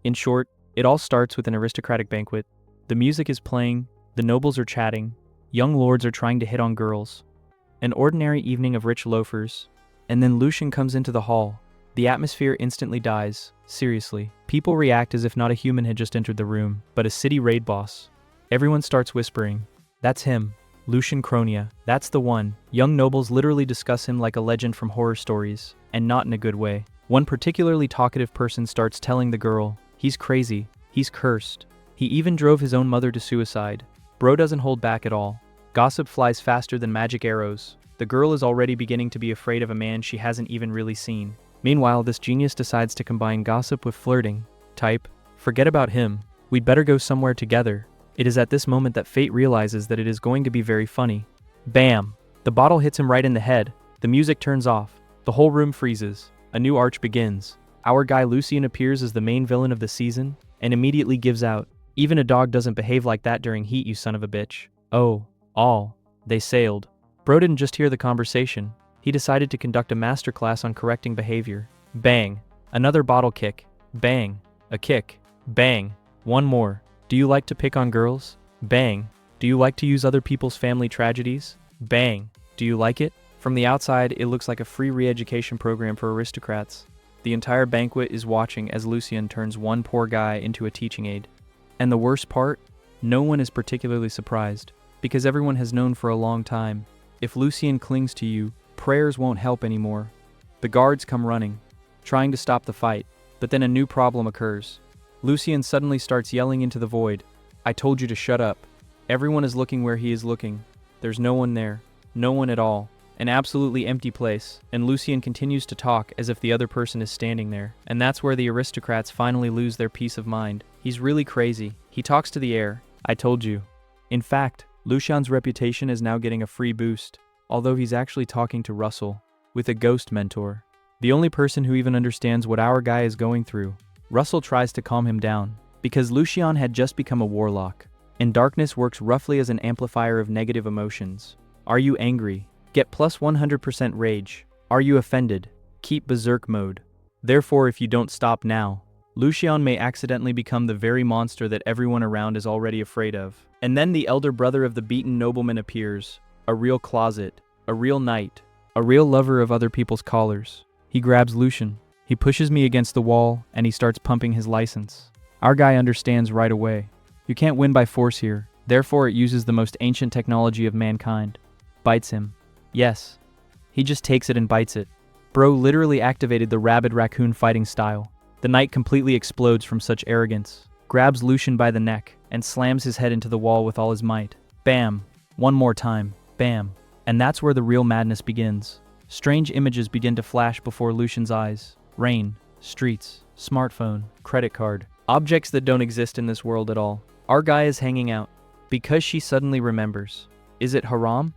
In short, it all starts with an aristocratic banquet. The music is playing, the nobles are chatting, young lords are trying to hit on girls. An ordinary evening of rich loafers. And then Lucian comes into the hall. The atmosphere instantly dies. Seriously. People react as if not a human had just entered the room, but a city raid boss. Everyone starts whispering, "That's him. Lucian Cronia. That's the one." Young nobles literally discuss him like a legend from horror stories, and not in a good way. One particularly talkative person starts telling the girl, "He's crazy. He's cursed. He even drove his own mother to suicide." Bro doesn't hold back at all. Gossip flies faster than magic arrows. The girl is already beginning to be afraid of a man she hasn't even really seen. Meanwhile, this genius decides to combine gossip with flirting. Type, "Forget about him. We'd better go somewhere together." It is at this moment that fate realizes that it is going to be very funny. Bam! The bottle hits him right in the head. The music turns off. The whole room freezes. A new arch begins. Our guy Lucian appears as the main villain of the season, and immediately gives out. "Even a dog doesn't behave like that during heat, you son of a bitch." Oh, they sailed. Bro didn't just hear the conversation. He decided to conduct a masterclass on correcting behavior. Bang! Another bottle kick. Bang! A kick. Bang! One more. "Do you like to pick on girls?" Bang! "Do you like to use other people's family tragedies?" Bang! "Do you like it?" From the outside, it looks like a free re-education program for aristocrats. The entire banquet is watching as Lucian turns one poor guy into a teaching aid. And the worst part? No one is particularly surprised, because everyone has known for a long time. If Lucian clings to you, prayers won't help anymore. The guards come running, trying to stop the fight, but then a new problem occurs. Lucian suddenly starts yelling into the void, "I told you to shut up." Everyone is looking where he is looking. There's no one there. No one at all. An absolutely empty place, and Lucian continues to talk as if the other person is standing there. And that's where the aristocrats finally lose their peace of mind. He's really crazy. He talks to the air. I told you. In fact, Lucian's reputation is now getting a free boost, although he's actually talking to Russell, with a ghost mentor. The only person who even understands what our guy is going through. Russell tries to calm him down, because Lucian had just become a warlock, and darkness works roughly as an amplifier of negative emotions. Are you angry? Get plus 100% rage. Are you offended? Keep berserk mode. Therefore, if you don't stop now, Lucian may accidentally become the very monster that everyone around is already afraid of. And then the elder brother of the beaten nobleman appears, a real closet, a real knight, a real lover of other people's collars. He grabs Lucian. He pushes me against the wall, and he starts pumping his license. Our guy understands right away. You can't win by force here, therefore it uses the most ancient technology of mankind. Bites him. Yes. He just takes it and bites it. Bro literally activated the rabid raccoon fighting style. The knight completely explodes from such arrogance, grabs Lucian by the neck, and slams his head into the wall with all his might. Bam. One more time. Bam. And that's where the real madness begins. Strange images begin to flash before Lucian's eyes. Rain, streets, smartphone, credit card. Objects that don't exist in this world at all. Our guy is hanging out, because she suddenly remembers. Is it haram?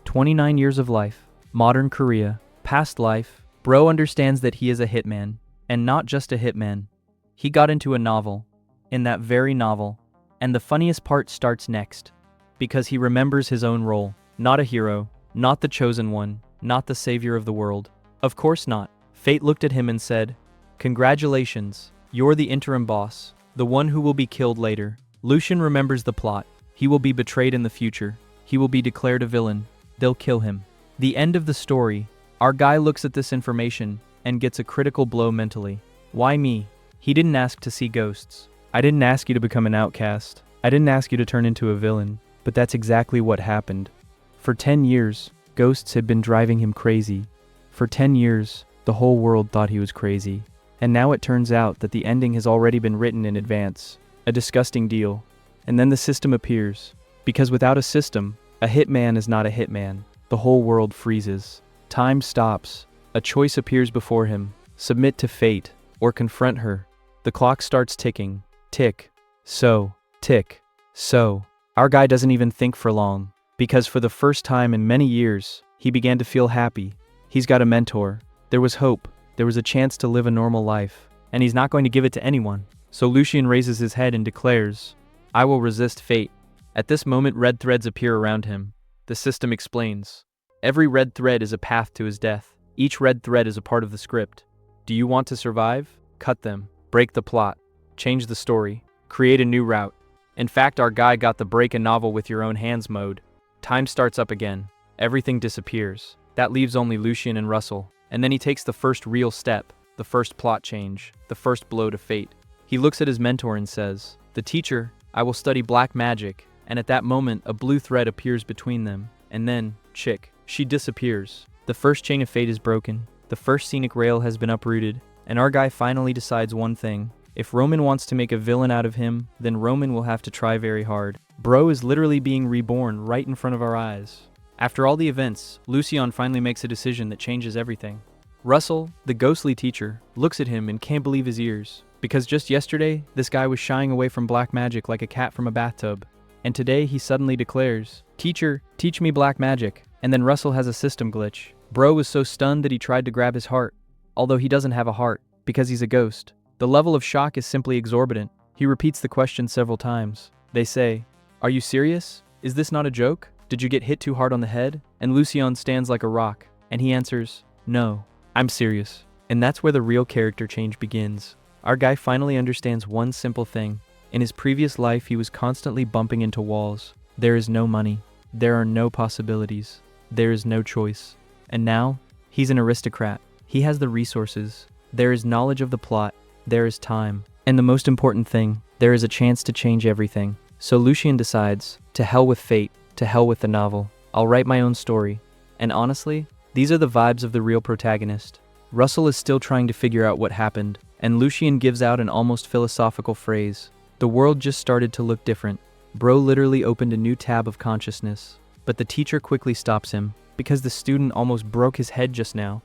29 years of life, modern Korea, past life. Bro understands that he is a hitman, and not just a hitman. He got into a novel, in that very novel, and the funniest part starts next, because he remembers his own role. Not a hero, not the chosen one, not the savior of the world. Of course not. Fate looked at him and said, "Congratulations, you're the interim boss, the one who will be killed later." Lucian remembers the plot. He will be betrayed in the future. He will be declared a villain. They'll kill him. The end of the story. Our guy looks at this information and gets a critical blow mentally. Why me? He didn't ask to see ghosts. I didn't ask you to become an outcast. I didn't ask you to turn into a villain. But that's exactly what happened. For 10 years, ghosts had been driving him crazy. For 10 years, the whole world thought he was crazy. And now it turns out that the ending has already been written in advance. A disgusting deal. And then the system appears. Because without a system, a hitman is not a hitman. The whole world freezes. Time stops. A choice appears before him. Submit to fate, or confront her. The clock starts ticking. Tick. So. Tick. So. Our guy doesn't even think for long. Because for the first time in many years, he began to feel happy. He's got a mentor. There was hope. There was a chance to live a normal life. And he's not going to give it to anyone. So Lucian raises his head and declares, "I will resist fate." At this moment, red threads appear around him. The system explains. Every red thread is a path to his death. Each red thread is a part of the script. Do you want to survive? Cut them. Break the plot. change the story, create a new route. In fact, our guy got the break a novel with your own hands mode. Time starts up again. Everything disappears. That leaves only Lucian and Russell. And then he takes the first real step, the first plot change, the first blow to fate. He looks at his mentor and says, "The teacher, I will study black magic." And at that moment, a blue thread appears between them. And then, chick, she disappears. The first chain of fate is broken. The first scenic rail has been uprooted. And our guy finally decides one thing. If Roman wants to make a villain out of him, then Roman will have to try very hard. Bro is literally being reborn right in front of our eyes. After all the events, Lucian finally makes a decision that changes everything. Russell, the ghostly teacher, looks at him and can't believe his ears. Because just yesterday, this guy was shying away from black magic like a cat from a bathtub. And today he suddenly declares, "Teacher, teach me black magic." And then Russell has a system glitch. Bro was so stunned that he tried to grab his heart. Although he doesn't have a heart, because he's a ghost. The level of shock is simply exorbitant. He repeats the question several times. They say, "Are you serious? Is this not a joke? Did you get hit too hard on the head?" And Lucian stands like a rock, and he answers, "No, I'm serious." And that's where the real character change begins. Our guy finally understands one simple thing. In his previous life, he was constantly bumping into walls. There is no money. There are no possibilities. There is no choice. And now, he's an aristocrat. He has the resources. There is knowledge of the plot. There is time. And the most important thing, there is a chance to change everything. So Lucian decides, to hell with fate, to hell with the novel. I'll write my own story. And honestly, these are the vibes of the real protagonist. Russell is still trying to figure out what happened, and Lucian gives out an almost philosophical phrase. The world just started to look different. Bro literally opened a new tab of consciousness. But the teacher quickly stops him, because the student almost broke his head just now.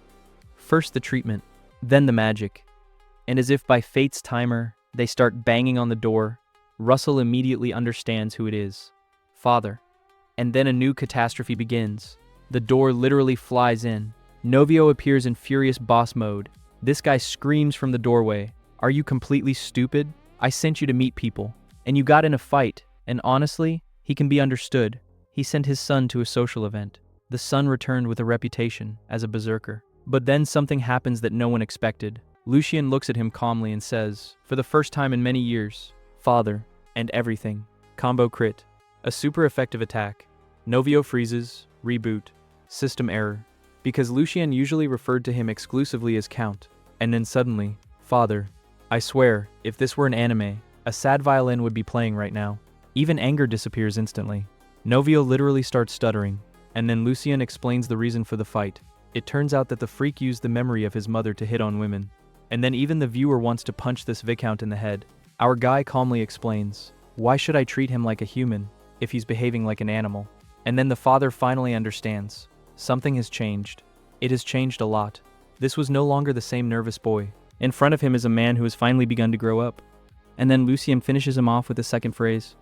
First the treatment, then the magic. And as if by fate's timer, they start banging on the door. Russell immediately understands who it is. Father. And then a new catastrophe begins. The door literally flies in. Novio appears in furious boss mode. This guy screams from the doorway, "Are you completely stupid? I sent you to meet people. And you got in a fight. And honestly, he can be understood. He sent his son to a social event. The son returned with a reputation as a berserker. But then something happens that no one expected. Lucian looks at him calmly and says, for the first time in many years, Father, and everything. Combo crit. A super effective attack. Novio freezes, reboot, system error. Because Lucian usually referred to him exclusively as Count. And then suddenly, Father. I swear, if this were an anime, a sad violin would be playing right now. Even anger disappears instantly. Novio literally starts stuttering, and then Lucian explains the reason for the fight. It turns out that the freak used the memory of his mother to hit on women. And then even the viewer wants to punch this Viscount in the head. Our guy calmly explains, why should I treat him like a human, if he's behaving like an animal? And then the father finally understands. Something has changed. It has changed a lot. This was no longer the same nervous boy. In front of him is a man who has finally begun to grow up. And then Lucian finishes him off with the second phrase.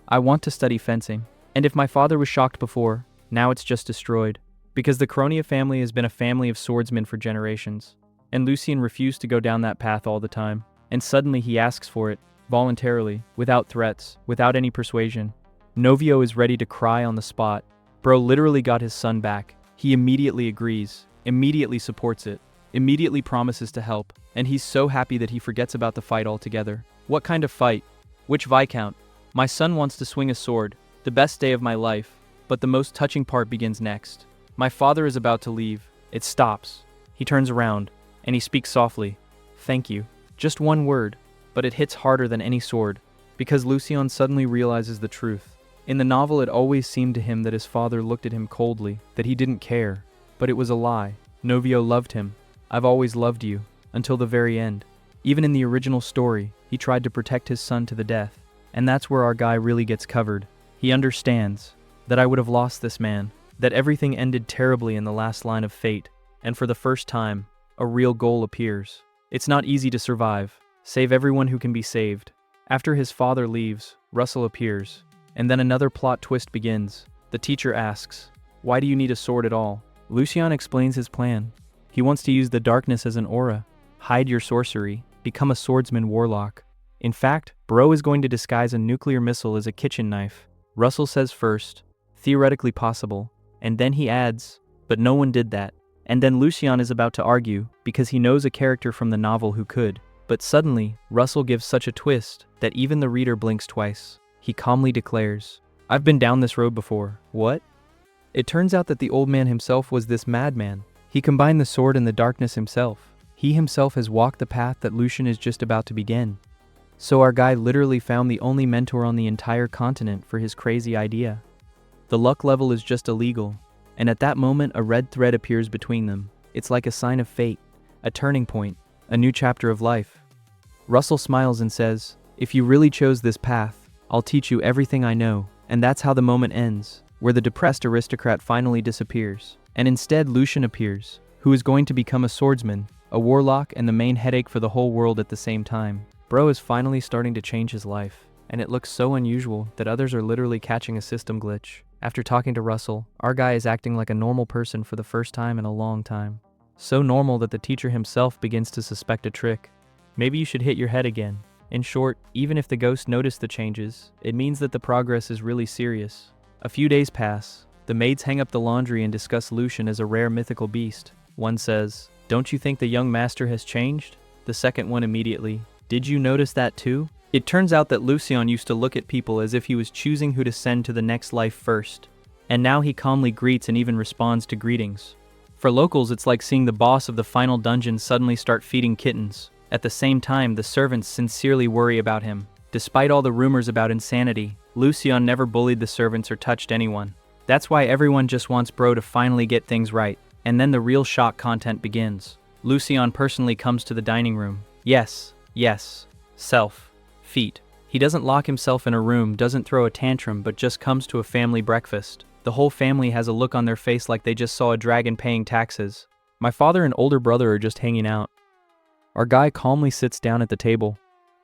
I want to study fencing. And if my father was shocked before, now it's just destroyed. Because the Cronia family has been a family of swordsmen for generations. And Lucian refused to go down that path all the time. And suddenly he asks for it, voluntarily, without threats, without any persuasion. Novio is ready to cry on the spot. Bro literally got his son back. He immediately agrees, immediately supports it, immediately promises to help, and he's so happy that he forgets about the fight altogether. What kind of fight? Which Viscount? My son wants to swing a sword, the best day of my life, but the most touching part begins next. My father is about to leave. It stops. He turns around, and he speaks softly. Thank you. Just one word, but it hits harder than any sword, because Lucian suddenly realizes the truth. In the novel, it always seemed to him that his father looked at him coldly, that he didn't care, but it was a lie. Novio loved him. I've always loved you, until the very end. Even in the original story, he tried to protect his son to the death, and that's where our guy really gets covered. He understands that I would have lost this man, that everything ended terribly in the last line of fate, and for the first time, a real goal appears. It's not easy to survive. Save everyone who can be saved. After his father leaves, Russell appears, and then another plot twist begins. The teacher asks, why do you need a sword at all? Lucian explains his plan. He wants to use the darkness as an aura, hide your sorcery, become a swordsman warlock. In fact, Bro is going to disguise a nuclear missile as a kitchen knife. Russell says first, theoretically possible, and then he adds, but no one did that. And then Lucian is about to argue, because he knows a character from the novel who could, But suddenly, Russell gives such a twist that even the reader blinks twice. He calmly declares, "I've been down this road before." What? It turns out that the old man himself was this madman. He combined the sword and the darkness himself. He himself has walked the path that Lucian is just about to begin. So our guy literally found the only mentor on the entire continent for his crazy idea. The luck level is just illegal, and at that moment a red thread appears between them. It's like a sign of fate, a turning point, a new chapter of life. Russell smiles and says, "If you really chose this path, I'll teach you everything I know." And that's how the moment ends, where the depressed aristocrat finally disappears. And instead Lucian appears, who is going to become a swordsman, a warlock, and the main headache for the whole world at the same time. Bro is finally starting to change his life, and it looks so unusual that others are literally catching a system glitch. After talking to Russell, our guy is acting like a normal person for the first time in a long time. So normal that the teacher himself begins to suspect a trick. Maybe you should hit your head again. In short, even if the ghost noticed the changes, it means that the progress is really serious. A few days pass. The maids hang up the laundry and discuss Lucian as a rare mythical beast. One says, "Don't you think the young master has changed?" The second one immediately, "Did you notice that too?" It turns out that Lucian used to look at people as if he was choosing who to send to the next life first. And now he calmly greets and even responds to greetings. For locals, it's like seeing the boss of the final dungeon suddenly start feeding kittens. At the same time, the servants sincerely worry about him. Despite all the rumors about insanity, Lucian never bullied the servants or touched anyone. That's why everyone just wants bro to finally get things right. And then the real shock content begins. Lucian personally comes to the dining room. Yes. Self. Feet. He doesn't lock himself in a room, doesn't throw a tantrum, but just comes to a family breakfast. The whole family has a look on their face like they just saw a dragon paying taxes. My father and older brother are just hanging out. Our guy calmly sits down at the table.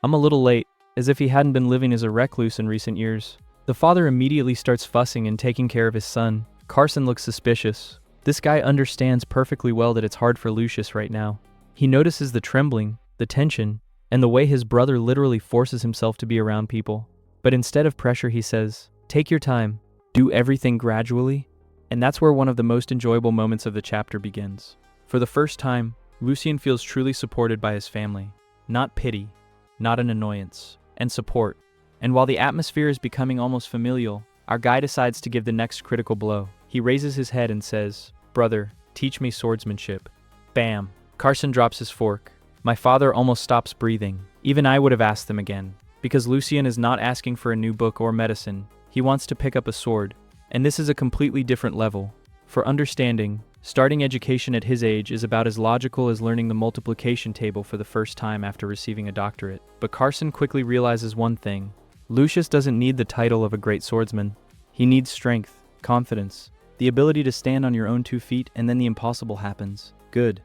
I'm a little late, as if he hadn't been living as a recluse in recent years. The father immediately starts fussing and taking care of his son. Carson looks suspicious. This guy understands perfectly well that it's hard for Lucius right now. He notices the trembling, the tension, and the way his brother literally forces himself to be around people. But instead of pressure, he says, "Take your time, do everything gradually." And that's where one of the most enjoyable moments of the chapter begins. For the first time, Lucian feels truly supported by his family. Not pity, not an annoyance, and support. And while the atmosphere is becoming almost familial, our guy decides to give the next critical blow. He raises his head and says, "Brother, teach me swordsmanship." Bam! Carson drops his fork. My father almost stops breathing. Even I would have asked them again. Because Lucian is not asking for a new book or medicine. He wants to pick up a sword. And this is a completely different level. For understanding, starting education at his age is about as logical as learning the multiplication table for the first time after receiving a doctorate. But Carson quickly realizes one thing. Lucius doesn't need the title of a great swordsman. He needs strength, confidence, the ability to stand on your own 2 feet, and then the impossible happens. Good.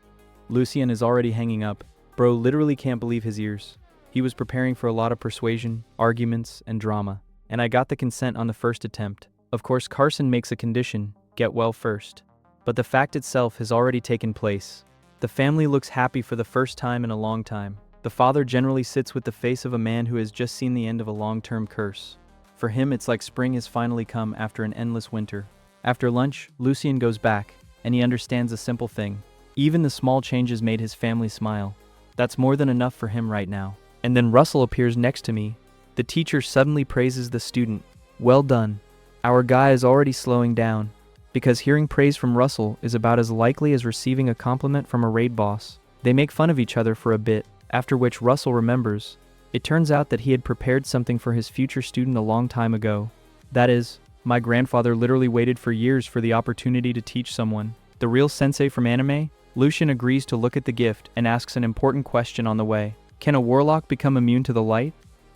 Lucian is already hanging up. Bro literally can't believe his ears. He was preparing for a lot of persuasion, arguments, and drama. And I got the consent on the first attempt. Of course, Carson makes a condition, get well first. But the fact itself has already taken place. The family looks happy for the first time in a long time. The father generally sits with the face of a man who has just seen the end of a long-term curse. For him, it's like spring has finally come after an endless winter. After lunch, Lucian goes back, and he understands a simple thing. Even the small changes made his family smile. That's more than enough for him right now. And then Russell appears next to me. The teacher suddenly praises the student. Well done. Our guy is already slowing down, because hearing praise from Russell is about as likely as receiving a compliment from a raid boss. They make fun of each other for a bit, after which Russell remembers. It turns out that he had prepared something for his future student a long time ago. That is, my grandfather literally waited for years for the opportunity to teach someone. The real sensei from anime? Lucian agrees to look at the gift and asks an important question on the way. Can a warlock become immune to the light?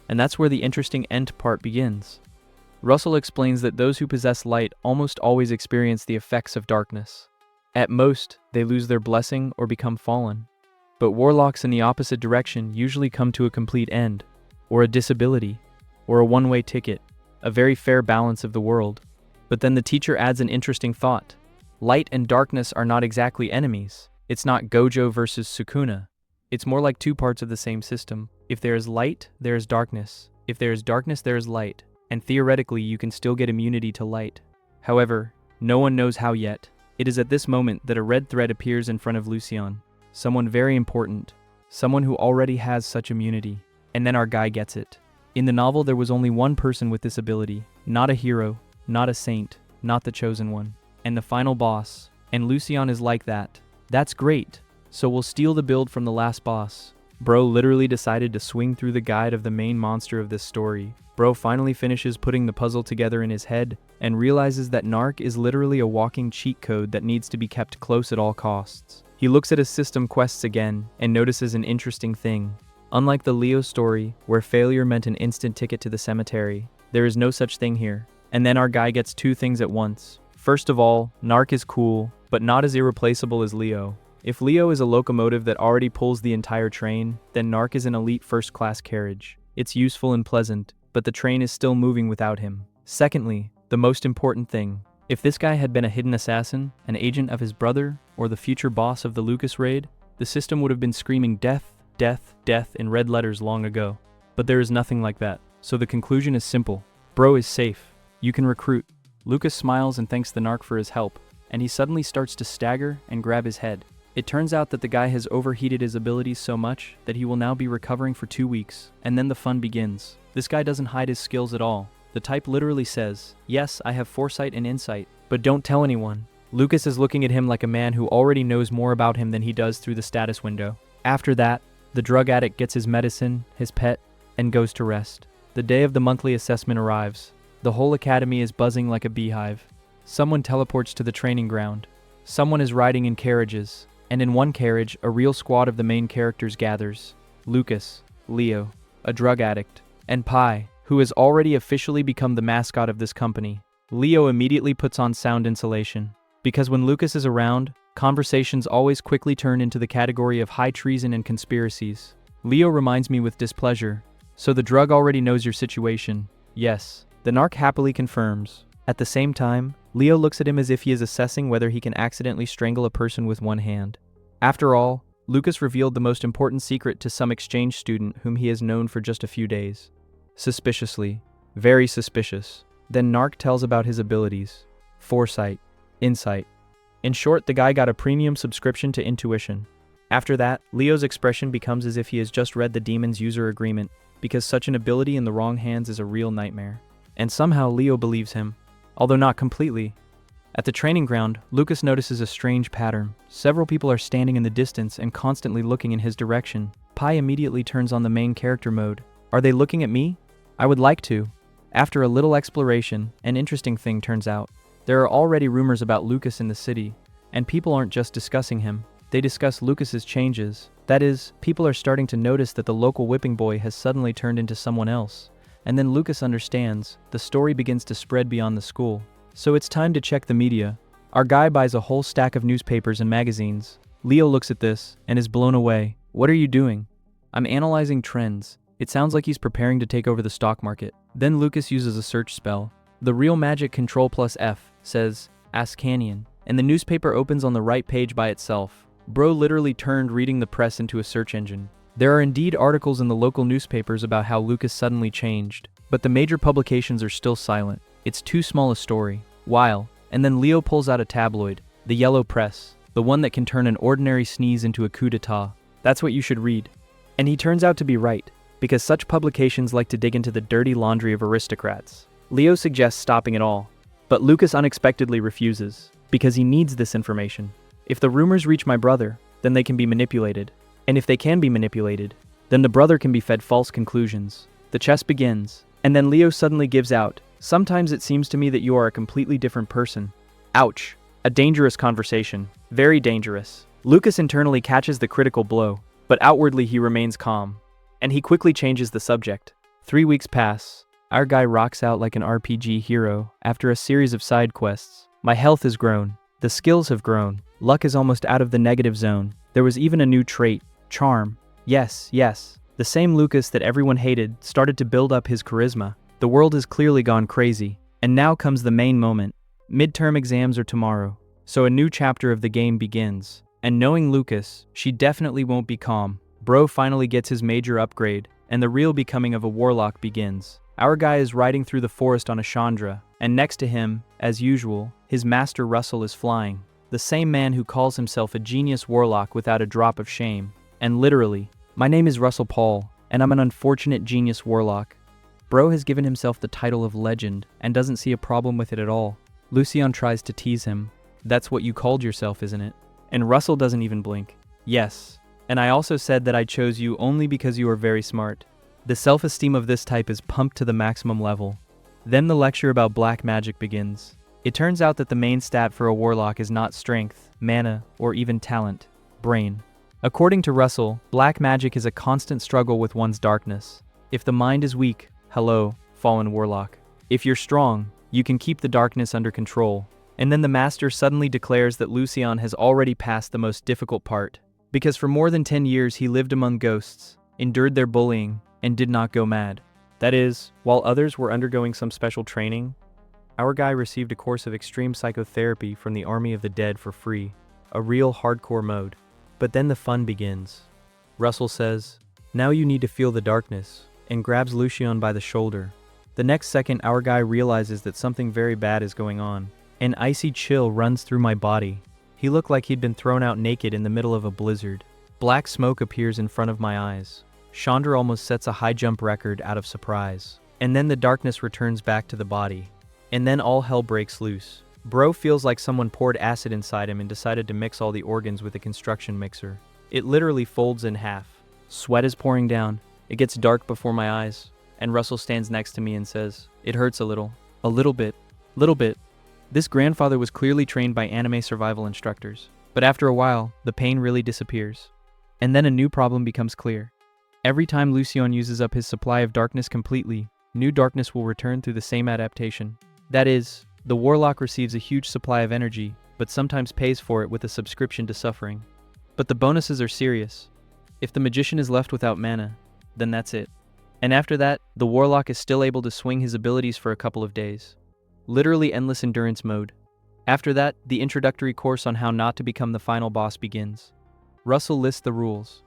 And that's where the interesting end part begins. Russell explains that those who possess light almost always experience the effects of darkness. At most, they lose their blessing or become fallen. But warlocks in the opposite direction usually come to a complete end, or a disability, or a one-way ticket, a very fair balance of the world. But then the teacher adds an interesting thought. Light and darkness are not exactly enemies. It's not Gojo versus Sukuna. It's more like 2 parts of the same system. If there is light, there is darkness. If there is darkness, there is light. And theoretically, you can still get immunity to light. However, no one knows how yet. It is at this moment that a red thread appears in front of Lucian. Someone very important. someone who already has such immunity. And then our guy gets it. In the novel, there was only one person with this ability. Not a hero, not a saint, not the chosen one. And the final boss. And Lucian is like that. That's great. So we'll steal the build from the last boss. Bro literally decided to swing through the guide of the main monster of this story. Bro finally finishes putting the puzzle together in his head and realizes that Narc is literally a walking cheat code that needs to be kept close at all costs. He looks at his system quests again and notices an interesting thing. Unlike the Leo story, where failure meant an instant ticket to the cemetery, there is no such thing here. And then our guy gets two things at once. First of all, Narc is cool, but not as irreplaceable as Leo. If Leo is a locomotive that already pulls the entire train, then Narc is an elite first-class carriage. It's useful and pleasant, but the train is still moving without him. Secondly, the most important thing. If this guy had been a hidden assassin, an agent of his brother, or the future boss of the Lucas raid, the system would have been screaming death, death, death in red letters long ago. But there is nothing like that. So the conclusion is simple. Bro is safe. You can recruit. Lucas smiles and thanks the Narc for his help, and he suddenly starts to stagger and grab his head. It turns out that the guy has overheated his abilities so much that he will now be recovering for 2 weeks, and then the fun begins. This guy doesn't hide his skills at all. The type literally says, "Yes, I have foresight and insight, but don't tell anyone." Lucas is looking at him like a man who already knows more about him than he does through the status window. After that, the drug addict gets his medicine, his pet, and goes to rest. The day of the monthly assessment arrives. The whole academy is buzzing like a beehive. Someone teleports to the training ground. Someone is riding in carriages. And in one carriage, a real squad of the main characters gathers. Lucas, Leo, a drug addict, and Pi, who has already officially become the mascot of this company. Leo immediately puts on sound insulation, because when Lucas is around, conversations always quickly turn into the category of high treason and conspiracies. Leo reminds me with displeasure, "So the drug already knows your situation." Yes, the Narc happily confirms. At the same time, Leo looks at him as if he is assessing whether he can accidentally strangle a person with one hand. After all, Lucas revealed the most important secret to some exchange student whom he has known for just a few days. Suspiciously, very suspicious. Then Narc tells about his abilities. Foresight, insight. In short, the guy got a premium subscription to intuition. After that, Leo's expression becomes as if he has just read the demon's user agreement, because such an ability in the wrong hands is a real nightmare. And somehow Leo believes him. Although not completely. At the training ground, Lucas notices a strange pattern. Several people are standing in the distance and constantly looking in his direction. Pi immediately turns on the main character mode. Are they looking at me? I would like to. After a little exploration, an interesting thing turns out. There are already rumors about Lucas in the city, and people aren't just discussing him. They discuss Lucas's changes. That is, people are starting to notice that the local whipping boy has suddenly turned into someone else. And then Lucas understands. The story begins to spread beyond the school. So it's time to check the media. Our guy buys a whole stack of newspapers and magazines. Leo looks at this and is blown away. "What are you doing?" "I'm analyzing trends." It sounds like he's preparing to take over the stock market. Then Lucas uses a search spell. The real magic Ctrl+F says, "Ask Canyon," and the newspaper opens on the right page by itself. Bro literally turned reading the press into a search engine. There are indeed articles in the local newspapers about how Lucas suddenly changed, but the major publications are still silent. It's too small a story. While, and then Leo pulls out a tabloid, the Yellow Press, the one that can turn an ordinary sneeze into a coup d'etat. "That's what you should read." And he turns out to be right, because such publications like to dig into the dirty laundry of aristocrats. Leo suggests stopping it all, but Lucas unexpectedly refuses, because he needs this information. If the rumors reach my brother, then they can be manipulated. And if they can be manipulated, then the brother can be fed false conclusions. The chess begins, and then Leo suddenly gives out. "Sometimes it seems to me that you are a completely different person." Ouch. A dangerous conversation. Very dangerous. Lucas internally catches the critical blow, but outwardly he remains calm. And he quickly changes the subject. 3 weeks pass. Our guy rocks out like an RPG hero after a series of side quests. My health has grown. The skills have grown. Luck is almost out of the negative zone. There was even a new trait. Charm. Yes. The same Lucas that everyone hated started to build up his charisma. The world has clearly gone crazy. And now comes the main moment. Midterm exams are tomorrow. So a new chapter of the game begins. And knowing Lucas, she definitely won't be calm. Bro finally gets his major upgrade, and the real becoming of a warlock begins. Our guy is riding through the forest on a Chandra, and next to him, as usual, his master Russell is flying. The same man who calls himself a genius warlock without a drop of shame. And literally, My name is Russell Paul, and I'm an unfortunate genius warlock. Bro has given himself the title of legend and doesn't see a problem with it at all. Lucian tries to tease him. That's what you called yourself, isn't it? And Russell doesn't even blink. Yes. And I also said that I chose you only because you are very smart. The self-esteem of this type is pumped to the maximum level. Then the lecture about black magic begins. It turns out that the main stat for a warlock is not strength, mana, or even talent, brain. According to Russell, black magic is a constant struggle with one's darkness. If the mind is weak, hello, fallen warlock. If you're strong, you can keep the darkness under control. And then the master suddenly declares that Lucian has already passed the most difficult part. Because for more than 10 years he lived among ghosts, endured their bullying, and did not go mad. That is, while others were undergoing some special training, our guy received a course of extreme psychotherapy from the Army of the Dead for free, a real hardcore mode. But then the fun begins. Russell says, "Now you need to feel the darkness," and grabs Lucian by the shoulder. The next second our guy realizes that something very bad is going on. An icy chill runs through my body. He looked like he'd been thrown out naked in the middle of a blizzard. Black smoke appears in front of my eyes. Chandra almost sets a high jump record out of surprise. And then the darkness returns back to the body. And then all hell breaks loose. Bro feels like someone poured acid inside him and decided to mix all the organs with a construction mixer. It literally folds in half. Sweat is pouring down. It gets dark before my eyes. And Russell stands next to me and says, "It hurts a little. A little bit. Little bit." This grandfather was clearly trained by anime survival instructors. But after a while, the pain really disappears. And then a new problem becomes clear. Every time Lucian uses up his supply of darkness completely, new darkness will return through the same adaptation. That is, the warlock receives a huge supply of energy, but sometimes pays for it with a subscription to suffering. But the bonuses are serious. If the magician is left without mana, then that's it. And after that, the warlock is still able to swing his abilities for a couple of days. Literally endless endurance mode. After that, the introductory course on how not to become the final boss begins. Russell lists the rules.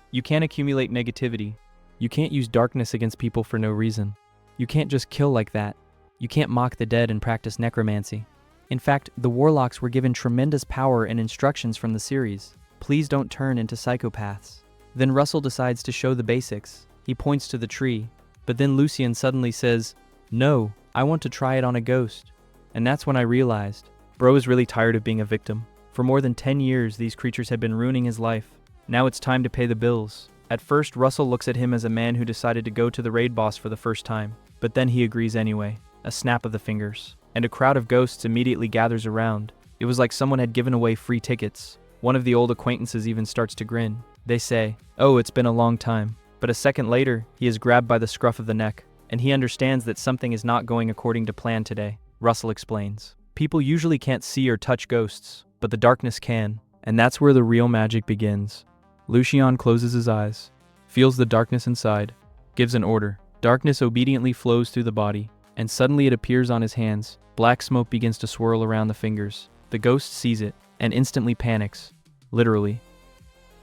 You can't accumulate negativity. You can't use darkness against people for no reason. You can't just kill like that. You can't mock the dead and practice necromancy. In fact, the warlocks were given tremendous power and instructions from the series. Please don't turn into psychopaths. Then Russell decides to show the basics. He points to the tree, but then Lucian suddenly says, "No, I want to try it on a ghost." And that's when I realized, bro is really tired of being a victim. For more than 10 years, these creatures had been ruining his life. Now it's time to pay the bills. At first, Russell looks at him as a man who decided to go to the raid boss for the first time, but then he agrees anyway. A snap of the fingers, and a crowd of ghosts immediately gathers around. It was like someone had given away free tickets. One of the old acquaintances even starts to grin. They say, "Oh, it's been a long time." But a second later, he is grabbed by the scruff of the neck, and he understands that something is not going according to plan today. Russell explains. People usually can't see or touch ghosts, but the darkness can, and that's where the real magic begins. Lucian closes his eyes, feels the darkness inside, gives an order. Darkness obediently flows through the body, and suddenly it appears on his hands. Black smoke begins to swirl around the fingers. The ghost sees it, and instantly panics. Literally.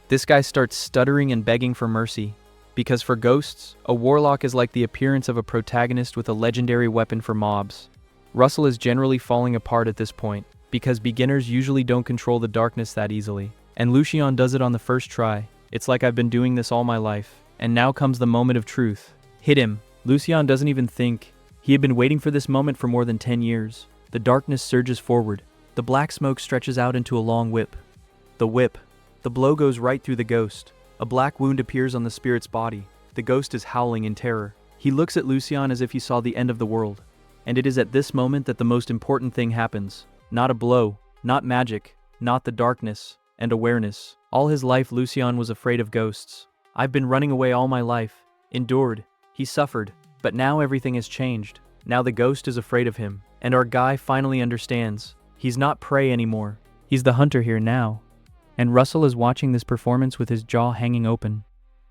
This guy starts stuttering and begging for mercy. Because for ghosts, a warlock is like the appearance of a protagonist with a legendary weapon for mobs. Russell is generally falling apart at this point, because beginners usually don't control the darkness that easily. And Lucian does it on the first try. It's like I've been doing this all my life. And now comes the moment of truth. Hit him. Lucian doesn't even think. He had been waiting for this moment for more than 10 years. The darkness surges forward. The black smoke stretches out into a long whip. The whip. The blow goes right through the ghost. A black wound appears on the spirit's body. The ghost is howling in terror. He looks at Lucian as if he saw the end of the world. And it is at this moment that the most important thing happens. Not a blow, not magic, not the darkness, and awareness. All his life Lucian was afraid of ghosts. I've been running away all my life. Endured. He suffered. But now everything has changed. Now the ghost is afraid of him. And our guy finally understands. He's not prey anymore. He's the hunter here now. And Russell is watching this performance with his jaw hanging open.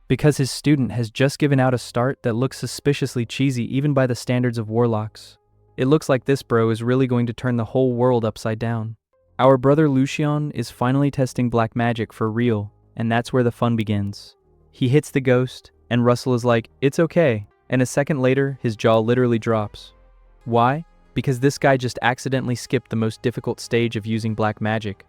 Because his student has just given out a start that looks suspiciously cheesy even by the standards of warlocks. It looks like this bro is really going to turn the whole world upside down. Our brother Lucian is finally testing black magic for real, and that's where the fun begins. He hits the ghost, and Russell is like, "It's okay," and a second later, his jaw literally drops. Why? Because this guy just accidentally skipped the most difficult stage of using black magic.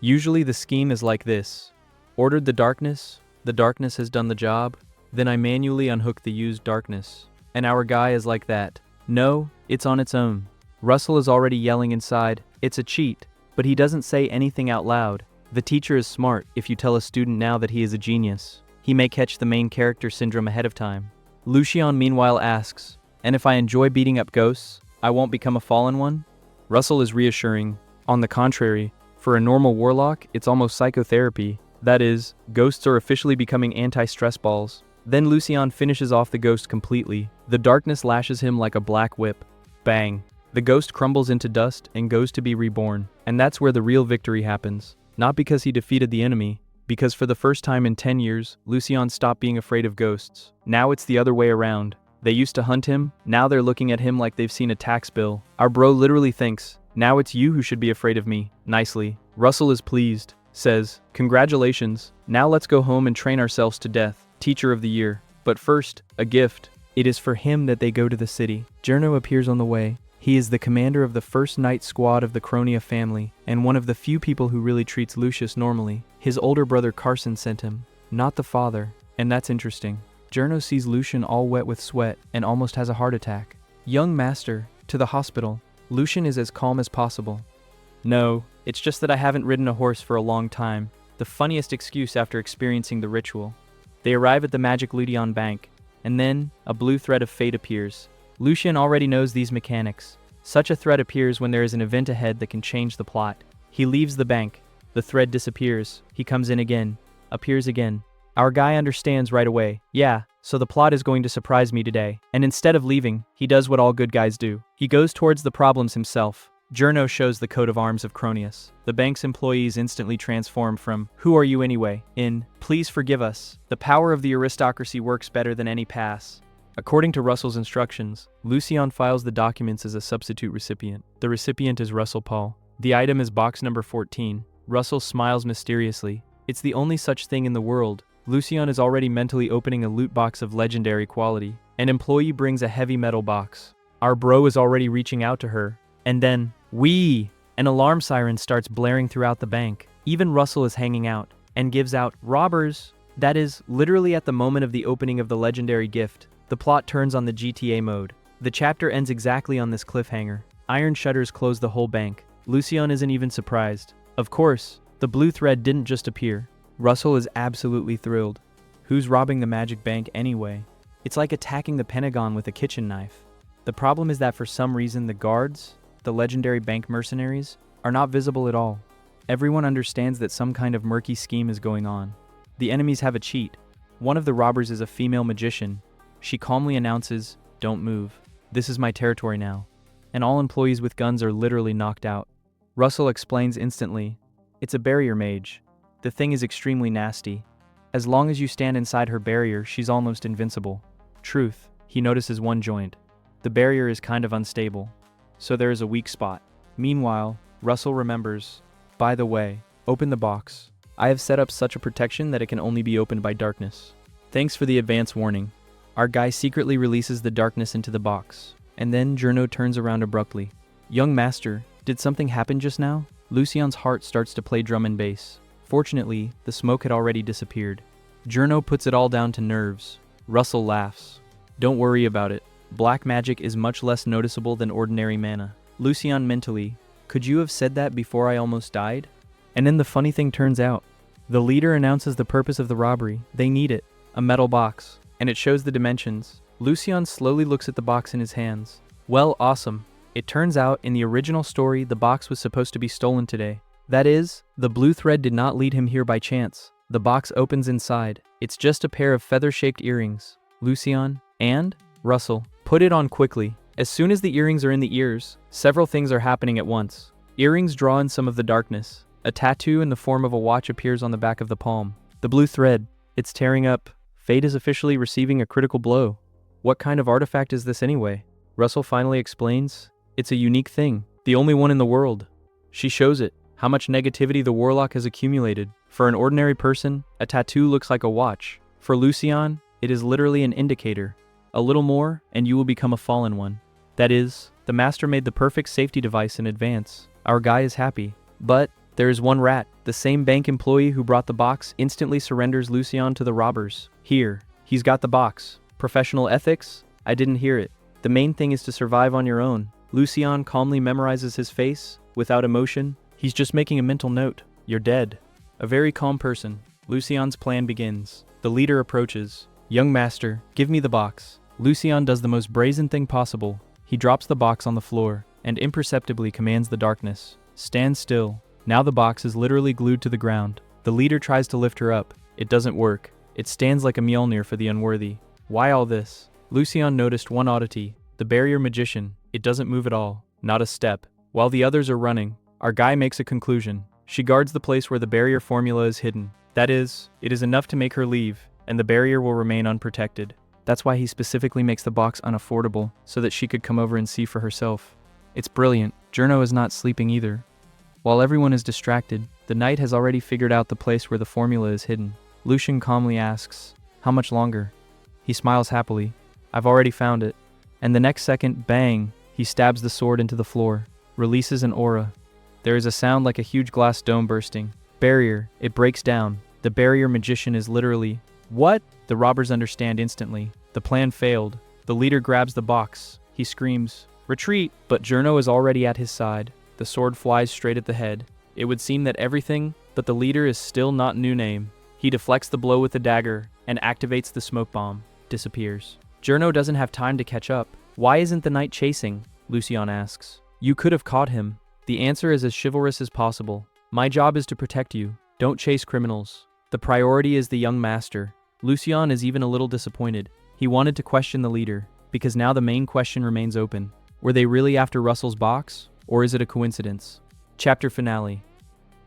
Usually the scheme is like this. Ordered the darkness, The darkness has done the job? Then I manually unhook the used darkness. And our guy is like that. No, it's on its own. Russell is already yelling inside, it's a cheat, but he doesn't say anything out loud. The teacher is smart. If you tell a student now that he is a genius, he may catch the main character syndrome ahead of time. Lucian meanwhile asks, and if I enjoy beating up ghosts, I won't become a fallen one? Russell is reassuring. On the contrary, for a normal warlock, it's almost psychotherapy. That is, ghosts are officially becoming anti-stress balls. Then Lucian finishes off the ghost completely. The darkness lashes him like a black whip. Bang. The ghost crumbles into dust and goes to be reborn. And that's where the real victory happens. Not because he defeated the enemy, because for the first time in 10 years, Lucian stopped being afraid of ghosts. Now it's the other way around. They used to hunt him, now they're looking at him like they've seen a tax bill. Our bro literally thinks, now it's you who should be afraid of me. Nicely. Russell is pleased. Says, congratulations, now let's go home and train ourselves to death. Teacher of the year. But first, a gift. It is for him that they go to the city. Jerno appears on the way. He is the commander of the first night squad of the Cronia family, and one of the few people who really treats Lucius normally. His older brother Carson sent him, not the father, and that's interesting. Jerno sees Lucian all wet with sweat and almost has a heart attack. Young master, to the hospital. Lucian is as calm as possible. No, it's just that I haven't ridden a horse for a long time. The funniest excuse after experiencing the ritual. They arrive at the magic Ludion bank, and then a blue thread of fate appears. Lucian already knows these mechanics. Such a thread appears when there is an event ahead that can change the plot. He leaves the bank. The thread disappears. He comes in again. Appears again. Our guy understands right away. Yeah, so the plot is going to surprise me today. And instead of leaving, he does what all good guys do. He goes towards the problems himself. Jerno shows the coat of arms of Cronius. The bank's employees instantly transform from, "Who are you anyway?" in, "Please forgive us. The power of the aristocracy works better than any pass." According to Russell's instructions, Lucian files the documents as a substitute recipient. The recipient is Russell Paul. The item is box number 14. Russell smiles mysteriously. It's the only such thing in the world. Lucian is already mentally opening a loot box of legendary quality. An employee brings a heavy metal box. Our bro is already reaching out to her. And then, an alarm siren starts blaring throughout the bank. Even Russell is hanging out and gives out, "Robbers!" That is, literally at the moment of the opening of the legendary gift. The plot turns on the GTA mode. The chapter ends exactly on this cliffhanger. Iron shutters close the whole bank. Lucian isn't even surprised. Of course, the blue thread didn't just appear. Russell is absolutely thrilled. Who's robbing the magic bank anyway? It's like attacking the Pentagon with a kitchen knife. The problem is that for some reason the guards, the legendary bank mercenaries, are not visible at all. Everyone understands that some kind of murky scheme is going on. The enemies have a cheat. One of the robbers is a female magician. She calmly announces, "Don't move. This is my territory now." And all employees with guns are literally knocked out. Russell explains instantly, "It's a barrier mage. The thing is extremely nasty. As long as you stand inside her barrier, she's almost invincible." Truth, he notices one joint. The barrier is kind of unstable, so there is a weak spot. Meanwhile, Russell remembers, "By the way, open the box. I have set up such a protection that it can only be opened by darkness. Thanks for the advance warning." Our guy secretly releases the darkness into the box, and then Jerno turns around abruptly. "Young master, did something happen just now?" Lucian's heart starts to play drum and bass. Fortunately, the smoke had already disappeared. Jerno puts it all down to nerves. Russell laughs. "Don't worry about it. Black magic is much less noticeable than ordinary mana." Lucian mentally, "Could you have said that before I almost died?" And then the funny thing turns out. The leader announces the purpose of the robbery. They need it. A metal box. And it shows the dimensions. Lucian slowly looks at the box in his hands. Well, awesome. It turns out, in the original story, the box was supposed to be stolen today. That is, the blue thread did not lead him here by chance. The box opens inside. It's just a pair of feather-shaped earrings. Lucian and Russell put it on quickly. As soon as the earrings are in the ears, several things are happening at once. Earrings draw in some of the darkness. A tattoo in the form of a watch appears on the back of the palm. The blue thread, it's tearing up. Fate is officially receiving a critical blow. What kind of artifact is this anyway? Russell finally explains. It's a unique thing, the only one in the world. She shows it, how much negativity the warlock has accumulated. For an ordinary person, a tattoo looks like a watch. For Lucian, it is literally an indicator. A little more, and you will become a fallen one. That is, the master made the perfect safety device in advance. Our guy is happy. But, There is one rat. The same bank employee who brought the box instantly surrenders Lucien to the robbers. Here, he's got the box. Professional ethics? I didn't hear it. The main thing is to survive on your own. Lucien calmly memorizes his face, without emotion. He's just making a mental note. You're dead. A very calm person. Lucien's plan begins. The leader approaches. Young master, give me the box. Lucien does the most brazen thing possible. He drops the box on the floor, and imperceptibly commands the darkness. Stand still. Now the box is literally glued to the ground. The leader tries to lift her up. It doesn't work. It stands like a Mjolnir for the unworthy. Why all this? Lucien noticed one oddity. The barrier magician. It doesn't move at all. Not a step. While the others are running, our guy makes a conclusion. She guards the place where the barrier formula is hidden. That is, it is enough to make her leave, and the barrier will remain unprotected. That's why he specifically makes the box unaffordable, so that she could come over and see for herself. It's brilliant. Jurno is not sleeping either. While everyone is distracted, the knight has already figured out the place where the formula is hidden. Lucien calmly asks, "How much longer?" He smiles happily. "I've already found it." And the next second, bang, he stabs the sword into the floor, releases an aura. There is a sound like a huge glass dome bursting. Barrier, it breaks down. The barrier magician is literally... What? The robbers understand instantly. The plan failed. The leader grabs the box. He screams, "Retreat!" But Jurno is already at his side. The sword flies straight at the head. It would seem that everything, but the leader is still not new name. He deflects the blow with the dagger, and activates the smoke bomb. Disappears. Jurno doesn't have time to catch up. Why isn't the knight chasing? Lucien asks. You could have caught him. The answer is as chivalrous as possible. My job is to protect you. Don't chase criminals. The priority is the young master. Lucien is even a little disappointed. He wanted to question the leader, because now the main question remains open. Were they really after Russell's box, or is it a coincidence? Chapter finale.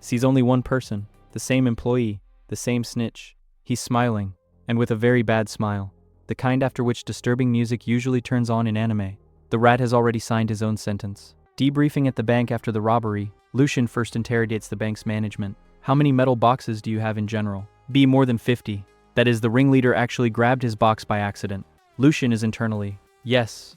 Sees only one person, the same employee, the same snitch. He's smiling, and with a very bad smile. The kind after which disturbing music usually turns on in anime. The rat has already signed his own sentence. Debriefing at the bank after the robbery, Lucien first interrogates the bank's management. How many metal boxes do you have in general? B, more than 50. That is, the ringleader actually grabbed his box by accident. Lucien is internally. Yes,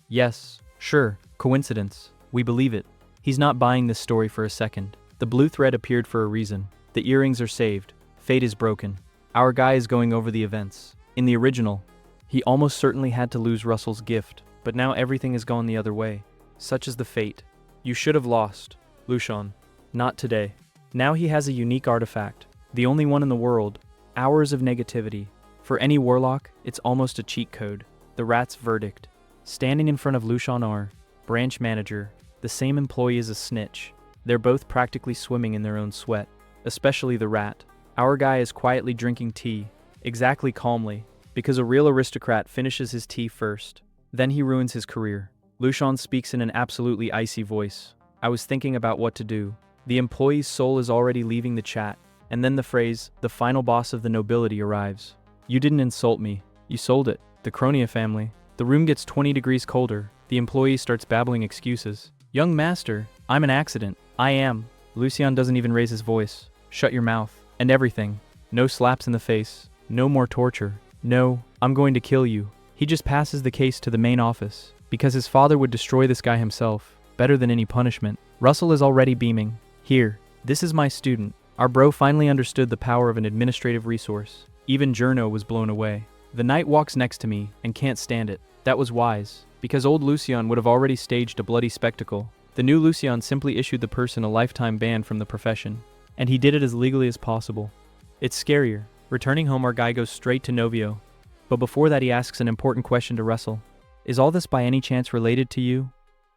sure, coincidence. We believe it. He's not buying this story for a second. The blue thread appeared for a reason. The earrings are saved. Fate is broken. Our guy is going over the events. In the original, he almost certainly had to lose Russell's gift, but now everything has gone the other way. Such is the fate. You should have lost, Lucien. Not today. Now he has a unique artifact, the only one in the world. Hours of negativity. For any warlock, it's almost a cheat code. The rat's verdict. Standing in front of Lucien are branch manager. The same employee as a snitch. They're both practically swimming in their own sweat, especially the rat. Our guy is quietly drinking tea, exactly calmly, because a real aristocrat finishes his tea first. Then he ruins his career. Lucien speaks in an absolutely icy voice. I was thinking about what to do. The employee's soul is already leaving the chat, and then the phrase, the final boss of the nobility arrives. You didn't insult me. You sold it. The Cronia family. The room gets 20 degrees colder. The employee starts babbling excuses. Young master, I'm an accident. I am. Lucien doesn't even raise his voice. Shut your mouth. And everything. No slaps in the face. No more torture. No, I'm going to kill you. He just passes the case to the main office, because his father would destroy this guy himself, better than any punishment. Russell is already beaming. Here, this is my student. Our bro finally understood the power of an administrative resource. Even Jurno was blown away. The knight walks next to me and can't stand it. That was wise, because old Lucien would have already staged a bloody spectacle. The new Lucien simply issued the person a lifetime ban from the profession, and he did it as legally as possible. It's scarier. Returning home, our guy goes straight to Novio. But before that, he asks an important question to Russell. Is all this by any chance related to you?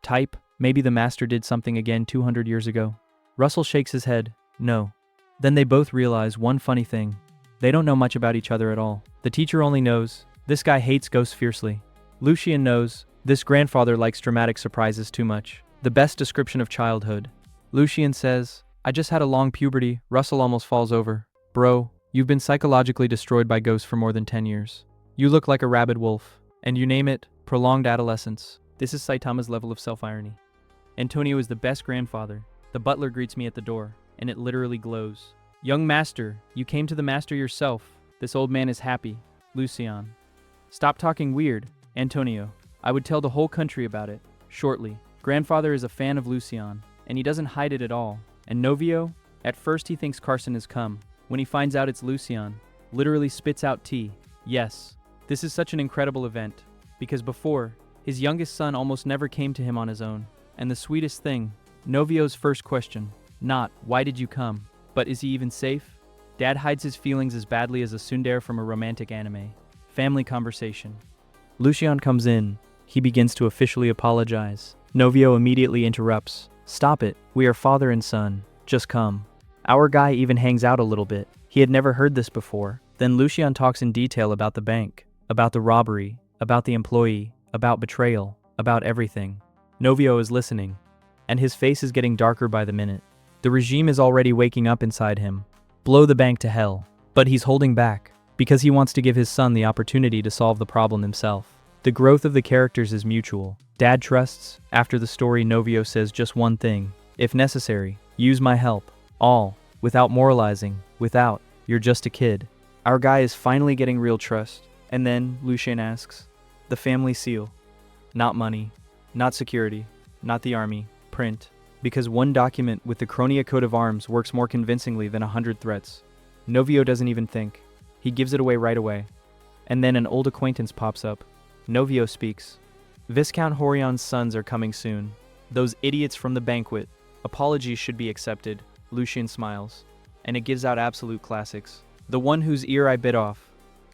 Type, maybe the master did something again 200 years ago. Russell shakes his head. No. Then they both realize one funny thing. They don't know much about each other at all. The teacher only knows, this guy hates ghosts fiercely. Lucien knows, this grandfather likes dramatic surprises too much. The best description of childhood. Lucien says, I just had a long puberty. Russell almost falls over. Bro, you've been psychologically destroyed by ghosts for more than 10 years. You look like a rabid wolf. And you name it, prolonged adolescence. This is Saitama's level of self-irony. Antonio is the best grandfather. The butler greets me at the door, and it literally glows. Young master, you came to the master yourself. This old man is happy. Lucien. Stop talking weird. Antonio. I would tell the whole country about it. Shortly. Grandfather is a fan of Lucien, and he doesn't hide it at all. And Novio? At first he thinks Carson has come. When he finds out it's Lucian, literally spits out tea. Yes, this is such an incredible event, because before, his youngest son almost never came to him on his own. And the sweetest thing, Novio's first question, not, why did you come, but is he even safe? Dad hides his feelings as badly as a tsundere from a romantic anime. Family conversation. Lucian comes in. He begins to officially apologize. Novio immediately interrupts. Stop it, we are father and son. Just come. Our guy even hangs out a little bit. He had never heard this before. Then Lucian talks in detail about the bank, about the robbery, about the employee, about betrayal, about everything. Novio is listening, and his face is getting darker by the minute. The regime is already waking up inside him. Blow the bank to hell. But he's holding back, because he wants to give his son the opportunity to solve the problem himself. The growth of the characters is mutual. Dad trusts. After the story, Novio says just one thing. If necessary, use my help. All. Without moralizing. Without, you're just a kid. Our guy is finally getting real trust. And then, Lucian asks, the family seal. Not money. Not security. Not the army. Print. Because one document with the Cronia coat of arms works more convincingly than 100 threats. Novio doesn't even think. He gives it away right away. And then an old acquaintance pops up. Novio speaks. Viscount Horion's sons are coming soon. Those idiots from the banquet. Apologies should be accepted. Lucian smiles. And it gives out absolute classics. The one whose ear I bit off.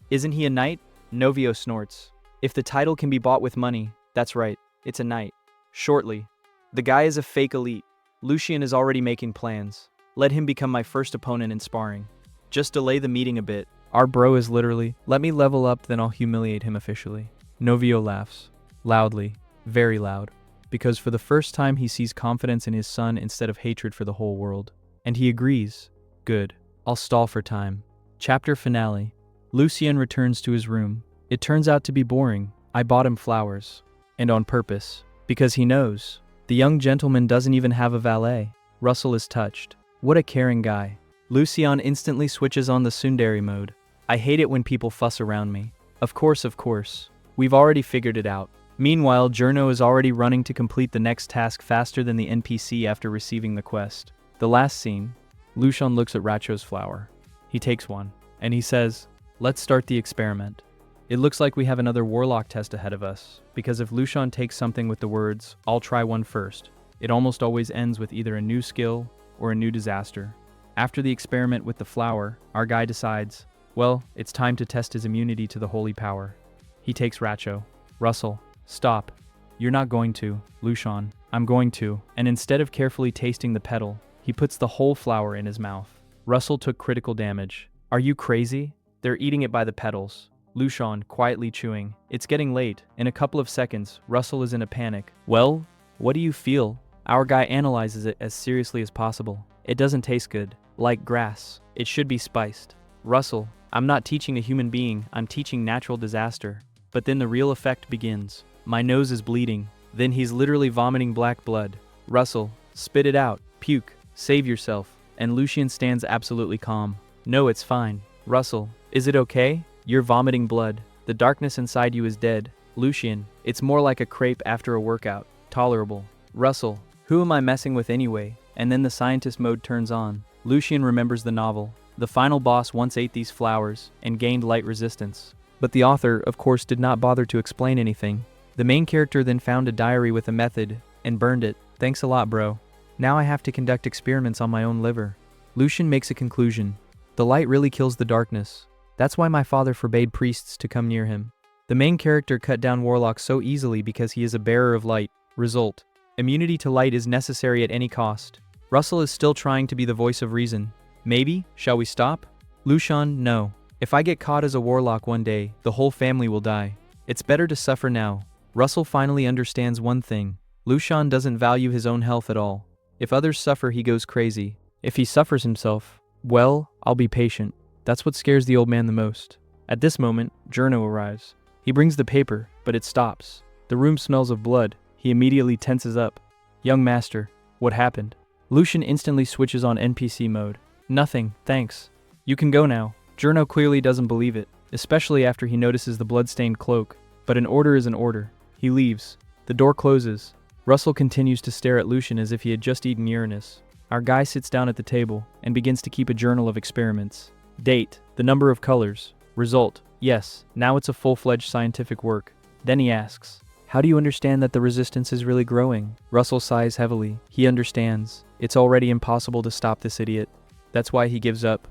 Isn't he a knight? Novio snorts. If the title can be bought with money, that's right, it's a knight. Shortly. The guy is a fake elite. Lucian is already making plans. Let him become my first opponent in sparring. Just delay the meeting a bit. Our bro is literally, let me level up, then I'll humiliate him officially. Novio laughs. Loudly. Very loud. Because for the first time he sees confidence in his son instead of hatred for the whole world. And he agrees. Good. I'll stall for time. Chapter finale. Lucian returns to his room. It turns out to be boring. I bought him flowers. And on purpose. Because he knows. The young gentleman doesn't even have a valet. Russell is touched. What a caring guy. Lucian instantly switches on the tsundere mode. I hate it when people fuss around me. Of course. We've already figured it out. Meanwhile, Journo is already running to complete the next task faster than the NPC after receiving the quest. The last scene. Lucian looks at Racho's flower. He takes one. And he says, let's start the experiment. It looks like we have another warlock test ahead of us, because if Lucian takes something with the words, I'll try one first, it almost always ends with either a new skill or a new disaster. After the experiment with the flower, our guy decides, well, it's time to test his immunity to the holy power. He takes Racho. Russell, stop. You're not going to. Lucian, I'm going to. And instead of carefully tasting the petal, he puts the whole flower in his mouth. Russell took critical damage. Are you crazy? They're eating it by the petals. Lucian, quietly chewing. It's getting late. In a couple of seconds, Russell is in a panic. Well, what do you feel? Our guy analyzes it as seriously as possible. It doesn't taste good. Like grass. It should be spiced. Russell, I'm not teaching a human being, I'm teaching natural disaster. But then the real effect begins. My nose is bleeding. Then he's literally vomiting black blood. Russell, spit it out. Puke. Save yourself. And Lucian stands absolutely calm. No, it's fine. Russell, is it okay? You're vomiting blood. The darkness inside you is dead. Lucian, it's more like a crepe after a workout. Tolerable. Russell, who am I messing with anyway? And then the scientist mode turns on. Lucian remembers the novel. The final boss once ate these flowers and gained light resistance. But the author, of course, did not bother to explain anything. The main character then found a diary with a method and burned it. Thanks a lot, bro. Now I have to conduct experiments on my own liver. Lucian makes a conclusion. The light really kills the darkness. That's why my father forbade priests to come near him. The main character cut down warlocks so easily because he is a bearer of light. Result. Immunity to light is necessary at any cost. Russell is still trying to be the voice of reason. Maybe? Shall we stop? Lucian, no. If I get caught as a warlock one day, the whole family will die. It's better to suffer now. Russell finally understands one thing. Lucian doesn't value his own health at all. If others suffer, he goes crazy. If he suffers himself, well, I'll be patient. That's what scares the old man the most. At this moment, Journo arrives. He brings the paper, but it stops. The room smells of blood. He immediately tenses up. Young master, what happened? Lucian instantly switches on NPC mode. Nothing, thanks. You can go now. Journo clearly doesn't believe it, especially after he notices the blood-stained cloak. But an order is an order. He leaves. The door closes. Russell continues to stare at Lucian as if he had just eaten Uranus. Our guy sits down at the table and begins to keep a journal of experiments. Date, the number of colors. Result, yes, now it's a full-fledged scientific work. Then he asks, how do you understand that the resistance is really growing? Russell sighs heavily. He understands. It's already impossible to stop this idiot. That's why he gives up.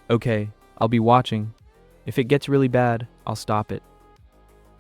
Okay, I'll be watching. If it gets really bad, I'll stop it.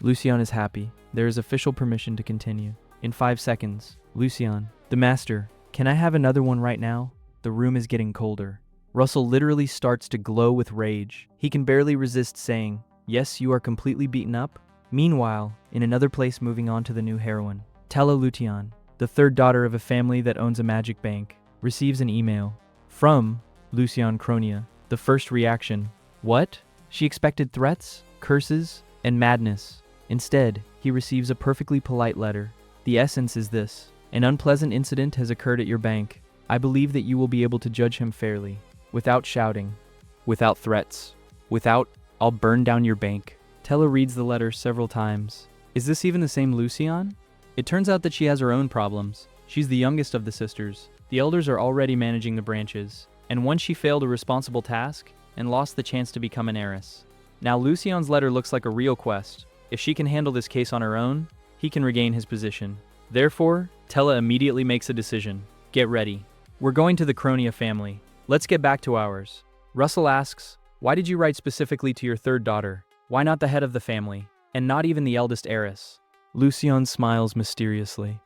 Lucien is happy. There is official permission to continue. In 5 seconds, Lucien, the master, can I have another one right now? The room is getting colder. Russell literally starts to glow with rage. He can barely resist saying, yes, you are completely beaten up. Meanwhile, in another place moving on to the new heroine, Tella Lution, the third daughter of a family that owns a magic bank, receives an email from Lucien Cronia. The first reaction, what? She expected threats, curses, and madness. Instead, he receives a perfectly polite letter. The essence is this: an unpleasant incident has occurred at your bank. I believe that you will be able to judge him fairly, without shouting, without threats, without, I'll burn down your bank. Tella reads the letter several times. Is this even the same Lucien? It turns out that she has her own problems. She's the youngest of the sisters. The elders are already managing the branches, and once she failed a responsible task and lost the chance to become an heiress. Now Lucien's letter looks like a real quest. If she can handle this case on her own, he can regain his position. Therefore, Tella immediately makes a decision. Get ready. We're going to the Cronia family. Let's get back to ours. Russell asks, why did you write specifically to your third daughter? Why not the head of the family, and not even the eldest heiress? Lucien smiles mysteriously.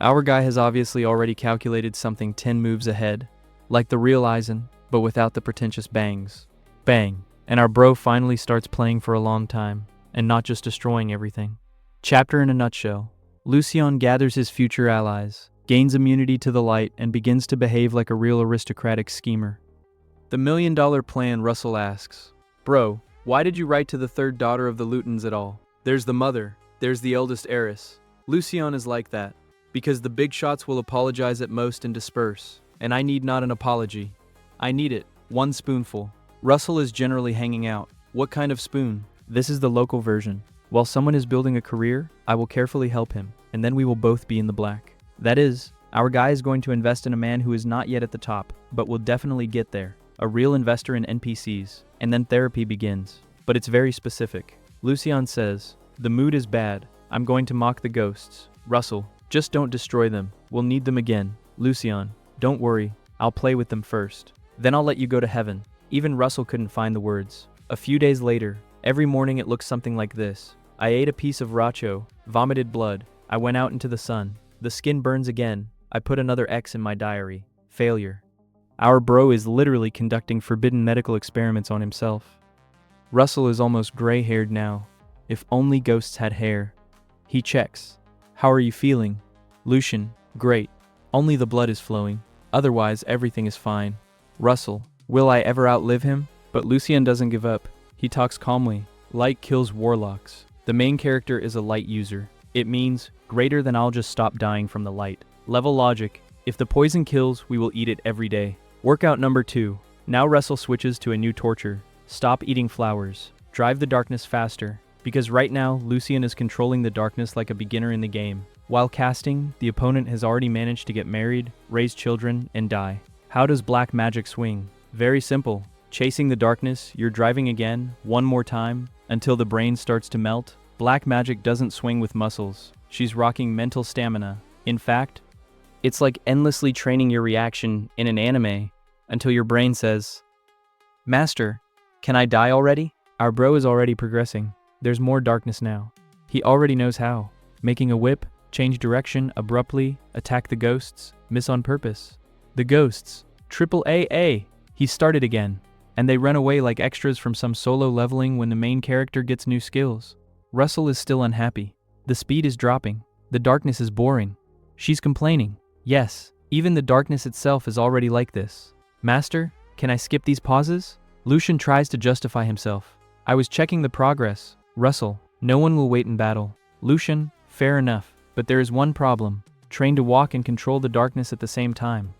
Our guy has obviously already calculated something 10 moves ahead, like the real Eisen, but without the pretentious bangs. Bang. And our bro finally starts playing for a long time, and not just destroying everything. Chapter in a nutshell. Lucien gathers his future allies, gains immunity to the light, and begins to behave like a real aristocratic schemer. The $1 million plan, Russell asks. Bro, why did you write to the third daughter of the Lutons at all? There's the mother, there's the eldest heiress. Lucien is like that, because the big shots will apologize at most and disperse, and I need not an apology. I need it, 1 spoonful. Russell is generally hanging out. What kind of spoon? This is the local version. While someone is building a career, I will carefully help him, and then we will both be in the black. That is, our guy is going to invest in a man who is not yet at the top, but will definitely get there. A real investor in NPCs, and then therapy begins. But it's very specific. Lucien says, the mood is bad. I'm going to mock the ghosts. Russell, just don't destroy them. We'll need them again. Lucien, don't worry. I'll play with them first. Then I'll let you go to heaven. Even Russell couldn't find the words. A few days later, every morning it looks something like this. I ate a piece of racho, vomited blood. I went out into the sun. The skin burns again. I put another X in my diary. Failure. Our bro is literally conducting forbidden medical experiments on himself. Russell is almost gray-haired now. If only ghosts had hair. He checks. How are you feeling? Lucien, great. Only the blood is flowing. Otherwise, everything is fine. Russell, will I ever outlive him? But Lucien doesn't give up. He talks calmly. Light kills warlocks. The main character is a light user. It means, greater than I'll just stop dying from the light. Level logic. If the poison kills, we will eat it every day. Workout number 2. Now Russell switches to a new torture. Stop eating flowers. Drive the darkness faster. Because right now, Lucien is controlling the darkness like a beginner in the game. While casting, the opponent has already managed to get married, raise children, and die. How does black magic swing? Very simple. Chasing the darkness, you're driving again, one more time, until the brain starts to melt. Black magic doesn't swing with muscles. She's rocking mental stamina. In fact, it's like endlessly training your reaction in an anime until your brain says, Master, can I die already? Our bro is already progressing. There's more darkness now. He already knows how. Making a whip, change direction abruptly, attack the ghosts, miss on purpose. The ghosts, triple AA. He started again, and they run away like extras from some solo leveling when the main character gets new skills. Russell is still unhappy. The speed is dropping. The darkness is boring. She's complaining. Yes, even the darkness itself is already like this. Master, can I skip these pauses? Lucien tries to justify himself. I was checking the progress. Russell, no one will wait in battle. Lucien, fair enough, but there is one problem. Train to walk and control the darkness at the same time.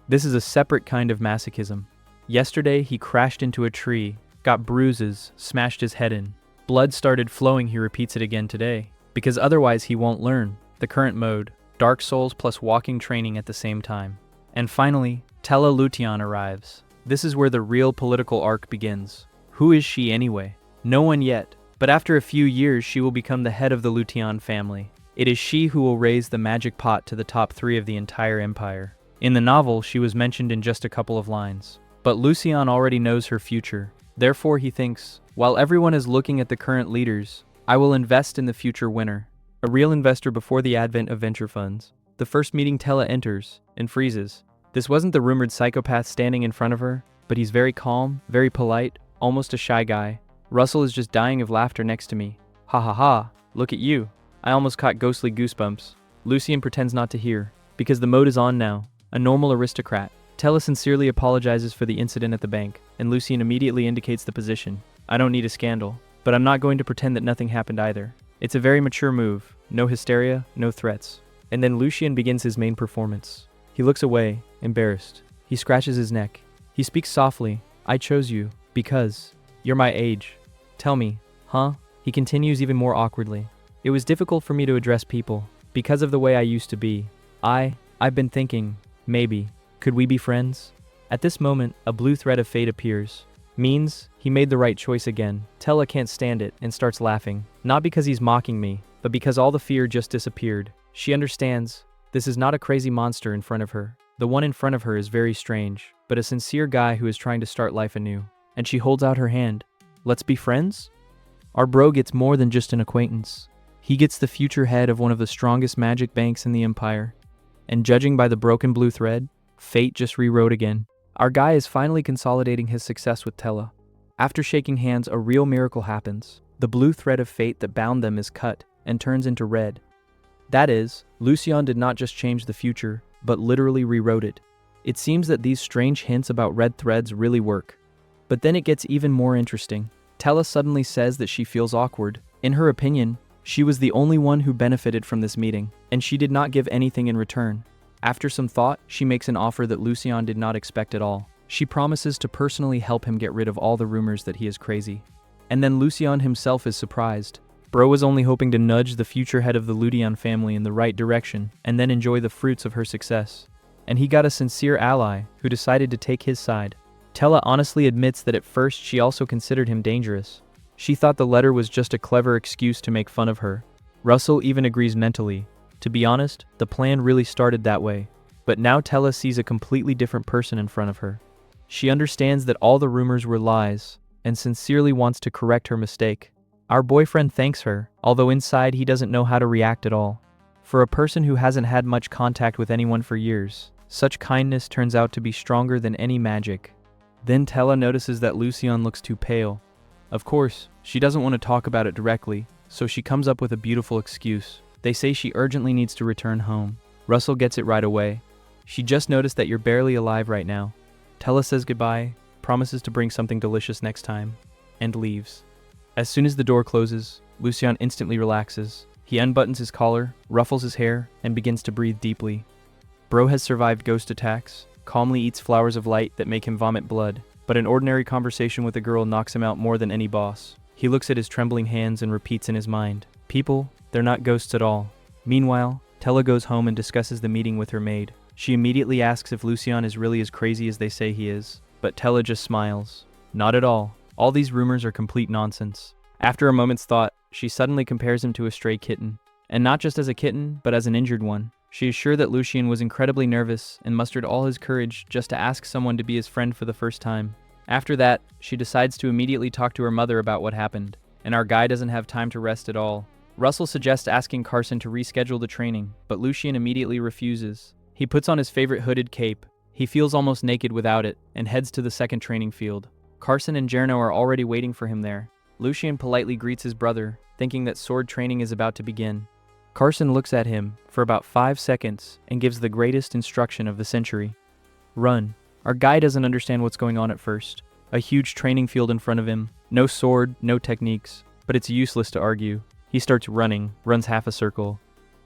This is a separate kind of masochism. Yesterday, he crashed into a tree, got bruises, smashed his head in. Blood started flowing, he repeats it again today, because otherwise he won't learn. The current mode, Dark Souls plus walking training at the same time. And finally, Tella Lution arrives. This is where the real political arc begins. Who is she anyway? No one yet, but after a few years she will become the head of the Lution family. It is she who will raise the magic pot to the top 3 of the entire empire. In the novel, she was mentioned in just a couple of lines. But Lucian already knows her future. Therefore he thinks, while everyone is looking at the current leaders, I will invest in the future winner. A real investor before the advent of venture funds. The first meeting, Tella enters and freezes. This wasn't the rumored psychopath standing in front of her, but he's very calm, very polite, almost a shy guy. Russell is just dying of laughter next to me. Ha ha ha, look at you. I almost caught ghostly goosebumps. Lucian pretends not to hear, because the mode is on now. A normal aristocrat. Tella sincerely apologizes for the incident at the bank, and Lucian immediately indicates the position. I don't need a scandal, but I'm not going to pretend that nothing happened either. It's a very mature move. No hysteria, no threats. And then Lucian begins his main performance. He looks away, embarrassed. He scratches his neck. He speaks softly. I chose you, because you're my age. Tell me, huh? He continues even more awkwardly. It was difficult for me to address people, because of the way I used to be. I've been thinking, maybe, could we be friends? At this moment, a blue thread of fate appears. Means, he made the right choice again. Tella can't stand it and starts laughing. Not because he's mocking me, but because all the fear just disappeared. She understands, this is not a crazy monster in front of her. The one in front of her is very strange, but a sincere guy who is trying to start life anew. And she holds out her hand. Let's be friends? Our bro gets more than just an acquaintance. He gets the future head of one of the strongest magic banks in the empire. And judging by the broken blue thread, fate just rewrote again. Our guy is finally consolidating his success with Tella. After shaking hands, a real miracle happens. The blue thread of fate that bound them is cut and turns into red. That is, Lucian did not just change the future, but literally rewrote it. It seems that these strange hints about red threads really work. But then it gets even more interesting. Tella suddenly says that she feels awkward. In her opinion, she was the only one who benefited from this meeting, and she did not give anything in return. After some thought, she makes an offer that Lucian did not expect at all. She promises to personally help him get rid of all the rumors that he is crazy. And then Lucian himself is surprised. Bro was only hoping to nudge the future head of the Lution family in the right direction, and then enjoy the fruits of her success. And he got a sincere ally, who decided to take his side. Tella honestly admits that at first she also considered him dangerous. She thought the letter was just a clever excuse to make fun of her. Russell even agrees mentally. To be honest, the plan really started that way. But now Tella sees a completely different person in front of her. She understands that all the rumors were lies, and sincerely wants to correct her mistake. Our boyfriend thanks her, although inside he doesn't know how to react at all. For a person who hasn't had much contact with anyone for years, such kindness turns out to be stronger than any magic. Then Tella notices that Lucian looks too pale. Of course, she doesn't want to talk about it directly, so she comes up with a beautiful excuse. They say she urgently needs to return home. Russell gets it right away. She just noticed that you're barely alive right now. Tella says goodbye, promises to bring something delicious next time, and leaves. As soon as the door closes, Lucian instantly relaxes. He unbuttons his collar, ruffles his hair, and begins to breathe deeply. Bro has survived ghost attacks, calmly eats flowers of light that make him vomit blood, but an ordinary conversation with a girl knocks him out more than any boss. He looks at his trembling hands and repeats in his mind, people, they're not ghosts at all. Meanwhile, Tella goes home and discusses the meeting with her maid. She immediately asks if Lucian is really as crazy as they say he is, but Tella just smiles. Not at all. All these rumors are complete nonsense. After a moment's thought, she suddenly compares him to a stray kitten. And not just as a kitten, but as an injured one. She is sure that Lucian was incredibly nervous and mustered all his courage just to ask someone to be his friend for the first time. After that, she decides to immediately talk to her mother about what happened, and our guy doesn't have time to rest at all. Russell suggests asking Carson to reschedule the training, but Lucian immediately refuses. He puts on his favorite hooded cape. He feels almost naked without it, and heads to the second training field. Carson and Jerno are already waiting for him there. Lucian politely greets his brother, thinking that sword training is about to begin. Carson looks at him for about 5 seconds and gives the greatest instruction of the century. Run. Our guy doesn't understand what's going on at first. A huge training field in front of him. No sword, no techniques. But it's useless to argue. He starts running, runs half a circle.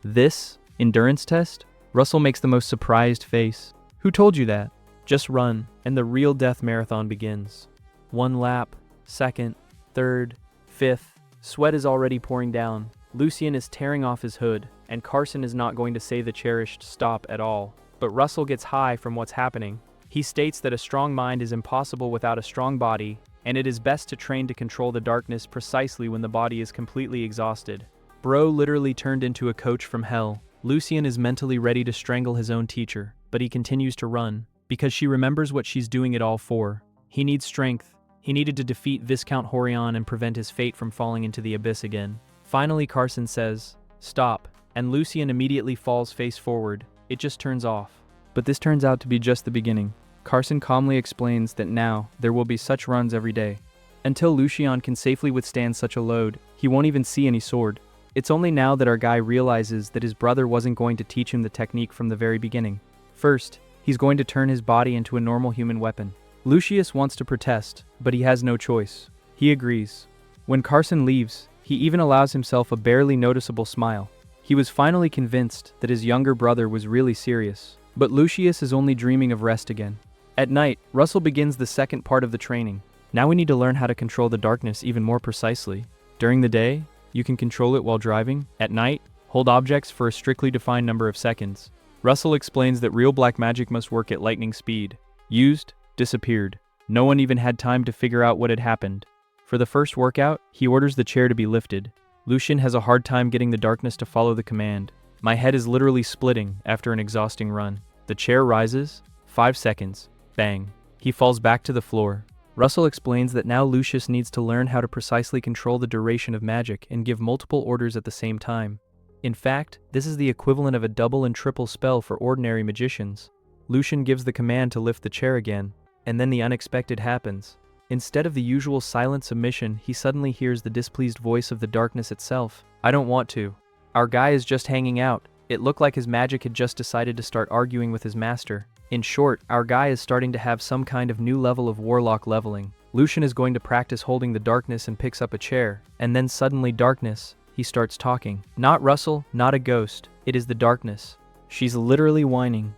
This? Endurance test? Russell makes the most surprised face. Who told you that? Just run, and the real death marathon begins. 1 lap, second, third, fifth. Sweat is already pouring down. Lucian is tearing off his hood, and Carson is not going to say the cherished stop at all. but Russell gets high from what's happening. He states that a strong mind is impossible without a strong body, and it is best to train to control the darkness precisely when the body is completely exhausted. Bro literally turned into a coach from hell. Lucian is mentally ready to strangle his own teacher, but he continues to run, because she remembers what she's doing it all for. He needs strength. He needed to defeat Viscount Horion and prevent his fate from falling into the abyss again. Finally, Carson says, "Stop," and Lucian immediately falls face forward. It just turns off. But this turns out to be just the beginning. Carson calmly explains that now there will be such runs every day. Until Lucian can safely withstand such a load, he won't even see any sword. It's only now that our guy realizes that his brother wasn't going to teach him the technique from the very beginning. First, he's going to turn his body into a normal human weapon. Lucius wants to protest, but he has no choice. He agrees. When Carson leaves, he even allows himself a barely noticeable smile. He was finally convinced that his younger brother was really serious. But Lucius is only dreaming of rest again. At night, Russell begins the second part of the training. Now we need to learn how to control the darkness even more precisely. During the day, you can control it while driving. At night, hold objects for a strictly defined number of seconds. Russell explains that real black magic must work at lightning speed. Used, disappeared. No one even had time to figure out what had happened. For the first workout, he orders the chair to be lifted. Lucian has a hard time getting the darkness to follow the command. My head is literally splitting after an exhausting run. The chair rises. 5 seconds. Bang. He falls back to the floor. Russell explains that now Lucius needs to learn how to precisely control the duration of magic and give multiple orders at the same time. In fact, this is the equivalent of a double and triple spell for ordinary magicians. Lucian gives the command to lift the chair again, and then the unexpected happens. Instead of the usual silent submission, he suddenly hears the displeased voice of the darkness itself. "I don't want to. Our guy is just hanging out." It looked like his magic had just decided to start arguing with his master. In short, our guy is starting to have some kind of new level of warlock leveling. Lucian is going to practice holding the darkness and picks up a chair, and then suddenly darkness, he starts talking. Not Russell, not a ghost, it is the darkness. She's literally whining.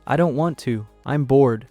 "I don't want to, I'm bored."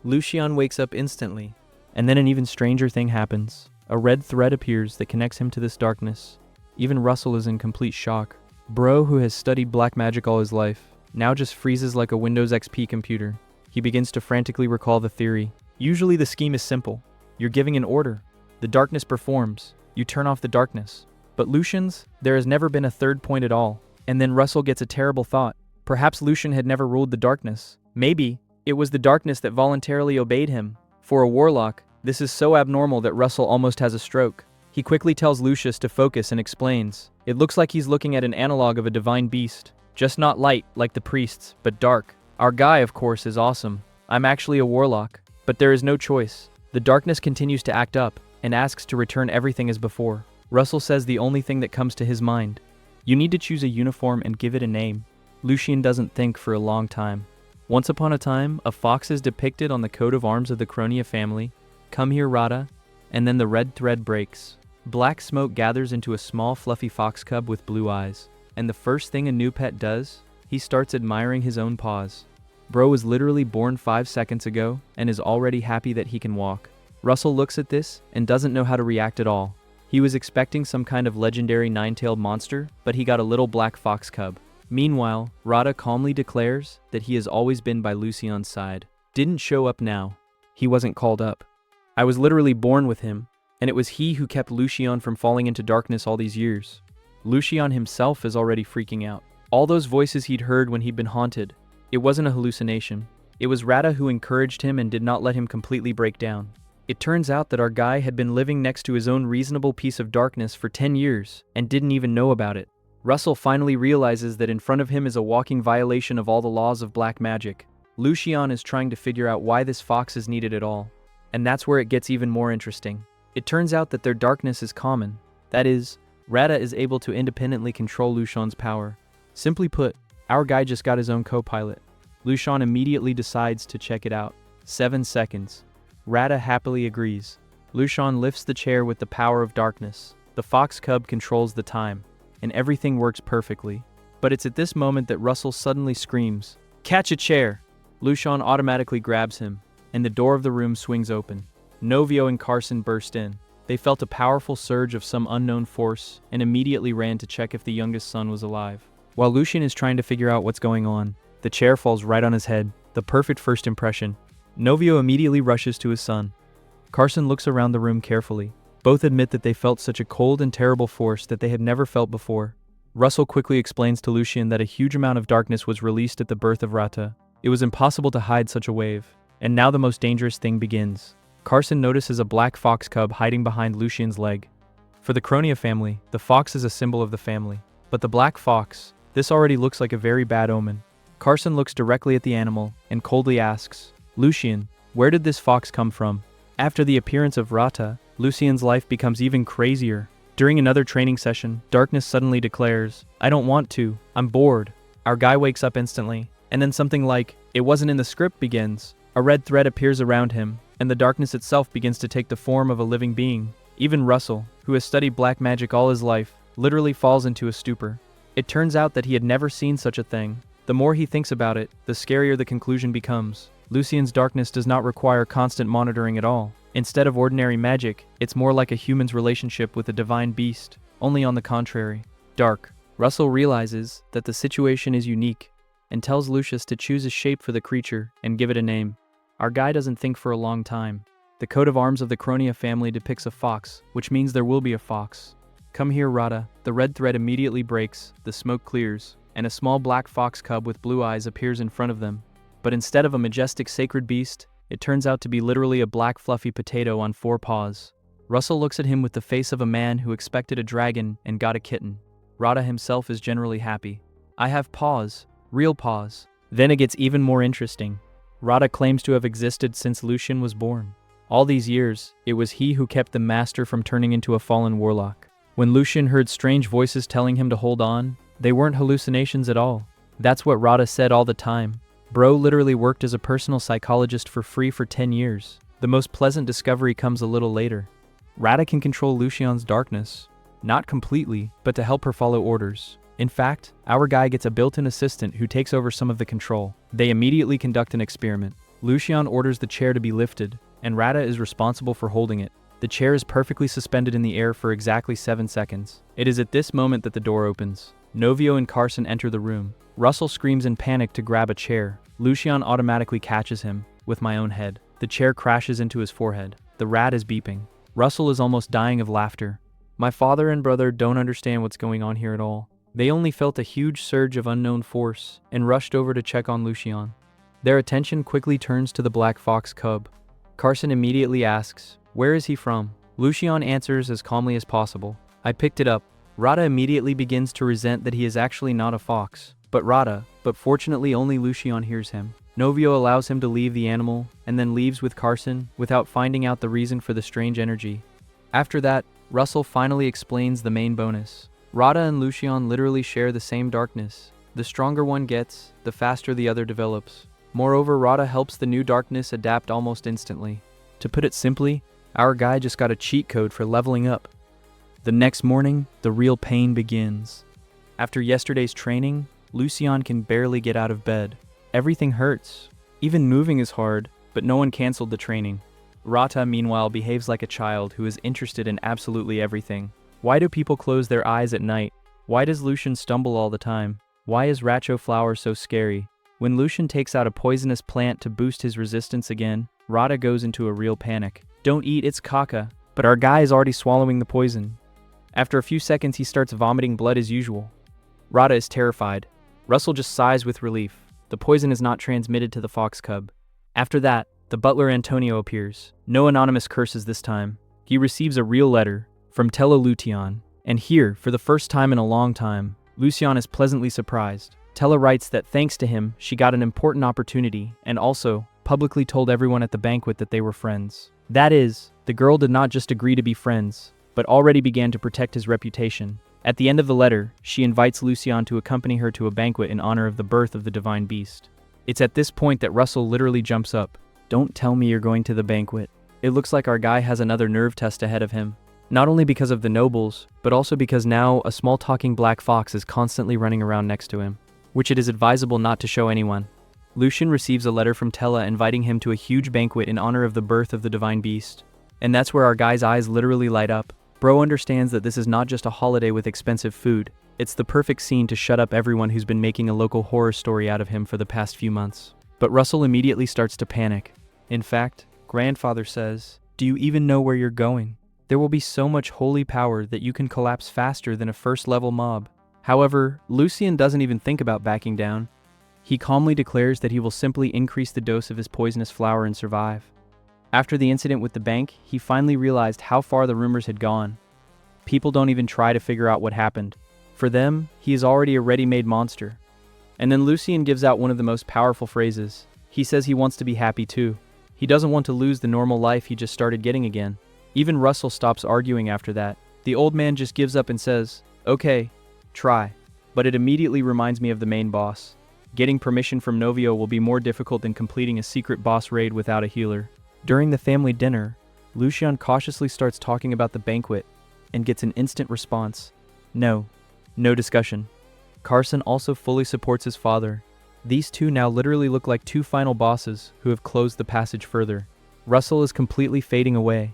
Lucian wakes up instantly, and then an even stranger thing happens. A red thread appears that connects him to this darkness. Even Russell is in complete shock. Bro, who has studied black magic all his life, now just freezes like a Windows XP computer. He begins to frantically recall the theory. Usually the scheme is simple. You're giving an order. The darkness performs. You turn off the darkness. But Lucian's, there has never been a third point at all. And then Russell gets a terrible thought. Perhaps Lucian had never ruled the darkness. Maybe it was the darkness that voluntarily obeyed him. For a warlock, this is so abnormal that Russell almost has a stroke. He quickly tells Lucius to focus and explains. It looks like he's looking at an analog of a divine beast. Just not light, like the priests, but dark. Our guy, of course, is awesome. I'm actually a warlock. But there is no choice. The darkness continues to act up, and asks to return everything as before. Russell says the only thing that comes to his mind. You need to choose a uniform and give it a name. Lucian doesn't think for a long time. Once upon a time, a fox is depicted on the coat of arms of the Cronia family. Come here, Rada. And then the red thread breaks. Black smoke gathers into a small fluffy fox cub with blue eyes. And the first thing a new pet does, he starts admiring his own paws. Bro was literally born 5 seconds ago and is already happy that he can walk. Russell looks at this and doesn't know how to react at all. He was expecting some kind of legendary 9-tailed monster, but he got a little black fox cub. Meanwhile, Rada calmly declares that he has always been by Lucian's side. Didn't show up now. He wasn't called up. I was literally born with him, and it was he who kept Lucian from falling into darkness all these years. Lucian himself is already freaking out. All those voices he'd heard when he'd been haunted, it wasn't a hallucination. It was Rada who encouraged him and did not let him completely break down. It turns out that our guy had been living next to his own reasonable piece of darkness for 10 years and didn't even know about it. Russell finally realizes that in front of him is a walking violation of all the laws of black magic. Lucian is trying to figure out why this fox is needed at all. And that's where it gets even more interesting. It turns out that their darkness is common. That is, Rada is able to independently control Lucian's power. Simply put, our guy just got his own co-pilot. Lucian immediately decides to check it out. 7 seconds. Rada happily agrees. Lucian lifts the chair with the power of darkness. The fox cub controls the time, and everything works perfectly. But it's at this moment that Russell suddenly screams, "Catch a chair!" Lucian automatically grabs him, and the door of the room swings open. Novio and Carson burst in. They felt a powerful surge of some unknown force and immediately ran to check if the youngest son was alive. While Lucian is trying to figure out what's going on, The chair falls right on his head, the perfect first impression. Novio immediately rushes to his son. Carson looks around the room carefully. Both admit that they felt such a cold and terrible force that they had never felt before. Russell quickly explains to Lucien that a huge amount of darkness was released at the birth of Rata. It was impossible to hide such a wave. And now the most dangerous thing begins. Carson notices a black fox cub hiding behind Lucien's leg. For the Cronia family, the fox is a symbol of the family. But the black fox, this already looks like a very bad omen. Carson looks directly at the animal and coldly asks, "Lucien, where did this fox come from?" After the appearance of Rata, Lucien's life becomes even crazier. During another training session, Darkness suddenly declares, "I don't want to, I'm bored." Our guy wakes up instantly, and then something like, "It wasn't in the script" begins. A red thread appears around him, and the darkness itself begins to take the form of a living being. Even Russell, who has studied black magic all his life, literally falls into a stupor. It turns out that he had never seen such a thing. The more he thinks about it, the scarier the conclusion becomes. Lucien's darkness does not require constant monitoring at all. Instead of ordinary magic, it's more like a human's relationship with a divine beast, only on the contrary, dark. Russell realizes that the situation is unique, and tells Lucius to choose a shape for the creature and give it a name. Our guy doesn't think for a long time. The coat of arms of the Cronia family depicts a fox, which means there will be a fox. "Come here, Rata." The red thread immediately breaks, the smoke clears, and a small black fox cub with blue eyes appears in front of them. But instead of a majestic sacred beast, it turns out to be literally a black fluffy potato on 4 paws. Russell looks at him with the face of a man who expected a dragon and got a kitten. Rata himself is generally happy. "I have paws, real paws." Then it gets even more interesting. Rata claims to have existed since Lucien was born. All these years, it was he who kept the master from turning into a fallen warlock. When Lucien heard strange voices telling him to hold on, they weren't hallucinations at all. That's what Rata said all the time. Bro literally worked as a personal psychologist for free for 10 years. The most pleasant discovery comes a little later. Rata can control Lucien's darkness. Not completely, but to help her follow orders. In fact, our guy gets a built-in assistant who takes over some of the control. They immediately conduct an experiment. Lucien orders the chair to be lifted, and Rata is responsible for holding it. The chair is perfectly suspended in the air for exactly 7 seconds. It is at this moment that the door opens. Novio and Carson enter the room. Russell screams in panic to grab a chair. Lucien automatically catches him, with my own head. The chair crashes into his forehead. The rat is beeping. Russell is almost dying of laughter. My father and brother don't understand what's going on here at all. They only felt a huge surge of unknown force and rushed over to check on Lucien. Their attention quickly turns to the black fox cub. Carson immediately asks, "Where is he from?" Lucien answers as calmly as possible, "I picked it up." Rata immediately begins to resent that he is actually not a fox, but fortunately only Lucien hears him. Novio allows him to leave the animal and then leaves with Carson without finding out the reason for the strange energy. After that, Russell finally explains the main bonus. Rata and Lucien literally share the same darkness. The stronger one gets, the faster the other develops. Moreover, Rata helps the new darkness adapt almost instantly. To put it simply, our guy just got a cheat code for leveling up. The next morning, the real pain begins. After yesterday's training, Lucien can barely get out of bed. Everything hurts. Even moving is hard, but no one canceled the training. Rata, meanwhile, behaves like a child who is interested in absolutely everything. Why do people close their eyes at night? Why does Lucien stumble all the time? Why is Racho flower so scary? When Lucien takes out a poisonous plant to boost his resistance again, Rata goes into a real panic. "Don't eat, it's caca." But our guy is already swallowing the poison. After a few seconds, he starts vomiting blood as usual. Rata is terrified. Russell just sighs with relief. The poison is not transmitted to the fox cub. After that, the butler Antonio appears. No anonymous curses this time. He receives a real letter from Tella Lution. And here, for the first time in a long time, Lucien is pleasantly surprised. Tella writes that thanks to him, she got an important opportunity and also publicly told everyone at the banquet that they were friends. That is, the girl did not just agree to be friends, but already began to protect his reputation. At the end of the letter, she invites Lucien to accompany her to a banquet in honor of the birth of the divine beast. It's at this point that Russell literally jumps up. "Don't tell me you're going to the banquet." It looks like our guy has another nerve test ahead of him. Not only because of the nobles, but also because now a small talking black fox is constantly running around next to him, which it is advisable not to show anyone. Lucien receives a letter from Tella inviting him to a huge banquet in honor of the birth of the divine beast. And that's where our guy's eyes literally light up. Bro understands that this is not just a holiday with expensive food, It's the perfect scene to shut up everyone who's been making a local horror story out of him for the past few months. But Russell immediately starts to panic. In fact, grandfather says, "Do you even know where you're going? There will be so much holy power that you can collapse faster than a first-level mob." However, Lucian doesn't even think about backing down. He calmly declares that he will simply increase the dose of his poisonous flower and survive. After the incident with the bank, he finally realized how far the rumors had gone. People don't even try to figure out what happened. For them, he is already a ready-made monster. And then Lucian gives out one of the most powerful phrases. He says he wants to be happy too. He doesn't want to lose the normal life he just started getting again. Even Russell stops arguing after that. The old man just gives up and says, "Okay, try." But it immediately reminds me of the main boss. Getting permission from Novio will be more difficult than completing a secret boss raid without a healer. During the family dinner, Lucian cautiously starts talking about the banquet and gets an instant response. No discussion. Carson also fully supports his father. These two now literally look like two final bosses who have closed the passage further. Russell is completely fading away.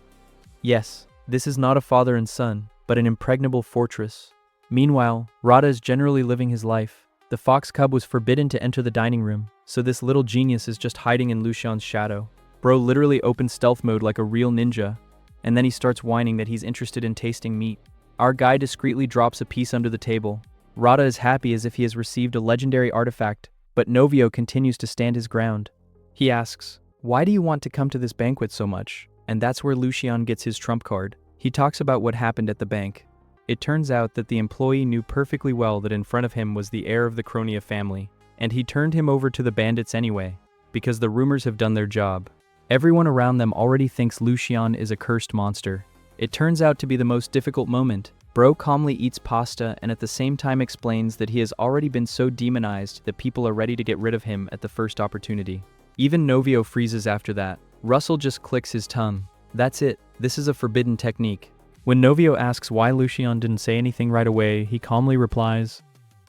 Yes, this is not a father and son, but an impregnable fortress. Meanwhile, Rada is generally living his life. The fox cub was forbidden to enter the dining room, so this little genius is just hiding in Lucian's shadow. Bro literally opens stealth mode like a real ninja, and then he starts whining that he's interested in tasting meat. Our guy discreetly drops a piece under the table. Rada is happy as if he has received a legendary artifact, but Novio continues to stand his ground. He asks, "Why do you want to come to this banquet so much?" And that's where Lucian gets his trump card. He talks about what happened at the bank. It turns out that the employee knew perfectly well that in front of him was the heir of the Kronia family, and he turned him over to the bandits anyway, because the rumors have done their job. Everyone around them already thinks Lucian is a cursed monster. It turns out to be the most difficult moment. Bro calmly eats pasta and at the same time explains that he has already been so demonized that people are ready to get rid of him at the first opportunity. Even Novio freezes after that. Russell just clicks his tongue. That's it. This is a forbidden technique. When Novio asks why Lucian didn't say anything right away, he calmly replies,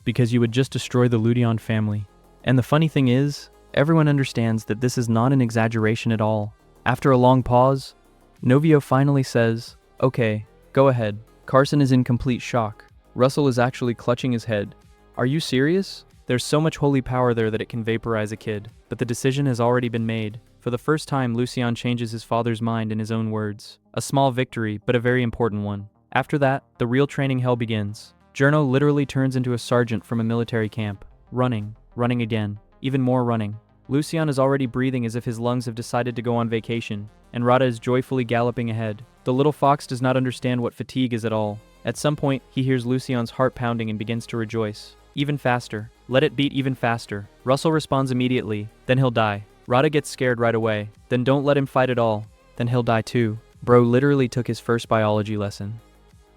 "Because you would just destroy the Ludion family." And the funny thing is, everyone understands that this is not an exaggeration at all. After a long pause, Novio finally says, "Okay, go ahead." Carson is in complete shock. Russell is actually clutching his head. "Are you serious? There's so much holy power there that it can vaporize a kid." But the decision has already been made. For the first time, Lucian changes his father's mind in his own words. A small victory, but a very important one. After that, the real training hell begins. Journo literally turns into a sergeant from a military camp. Running again, even more running. Lucian is already breathing as if his lungs have decided to go on vacation, and Rada is joyfully galloping ahead. The little fox does not understand what fatigue is at all. At some point, he hears Lucian's heart pounding and begins to rejoice. Even faster. Let it beat even faster. Russell responds immediately. Then he'll die. Rada gets scared right away. Then don't let him fight at all. Then he'll die too. Bro literally took his first biology lesson.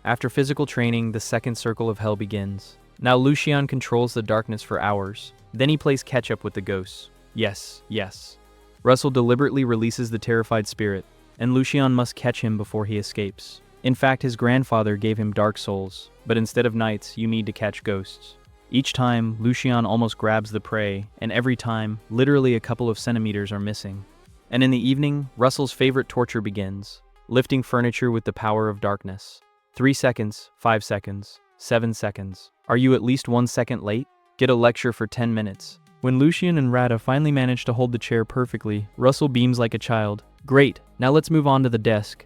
After physical training, the second circle of hell begins. Now Lucian controls the darkness for hours. Then he plays catch-up with the ghosts. Yes. Russell deliberately releases the terrified spirit, and Lucian must catch him before he escapes. In fact, his grandfather gave him dark souls, but instead of knights, you need to catch ghosts. Each time, Lucian almost grabs the prey, and every time, literally a couple of centimeters are missing. And in the evening, Russell's favorite torture begins, lifting furniture with the power of darkness. 3 seconds, 5 seconds, 7 seconds. Are you at least 1 second late? Get a lecture for 10 minutes. When Lucian and Rada finally manage to hold the chair perfectly, Russell beams like a child. Great, now let's move on to the desk.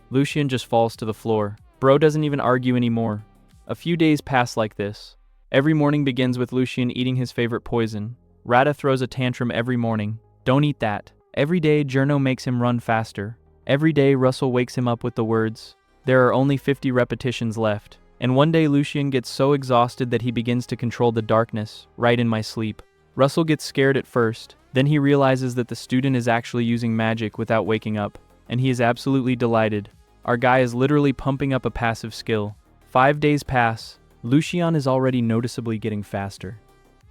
Lucian just falls to the floor. Bro doesn't even argue anymore. A few days pass like this. Every morning begins with Lucian eating his favorite poison. Rada throws a tantrum every morning. Don't eat that. Every day, Journo makes him run faster. Every day, Russell wakes him up with the words, "There are only 50 repetitions left." And one day, Lucian gets so exhausted that he begins to control the darkness, right in my sleep. Russell gets scared at first. Then he realizes that the student is actually using magic without waking up, and he is absolutely delighted. Our guy is literally pumping up a passive skill. 5 days pass. Lucian is already noticeably getting faster.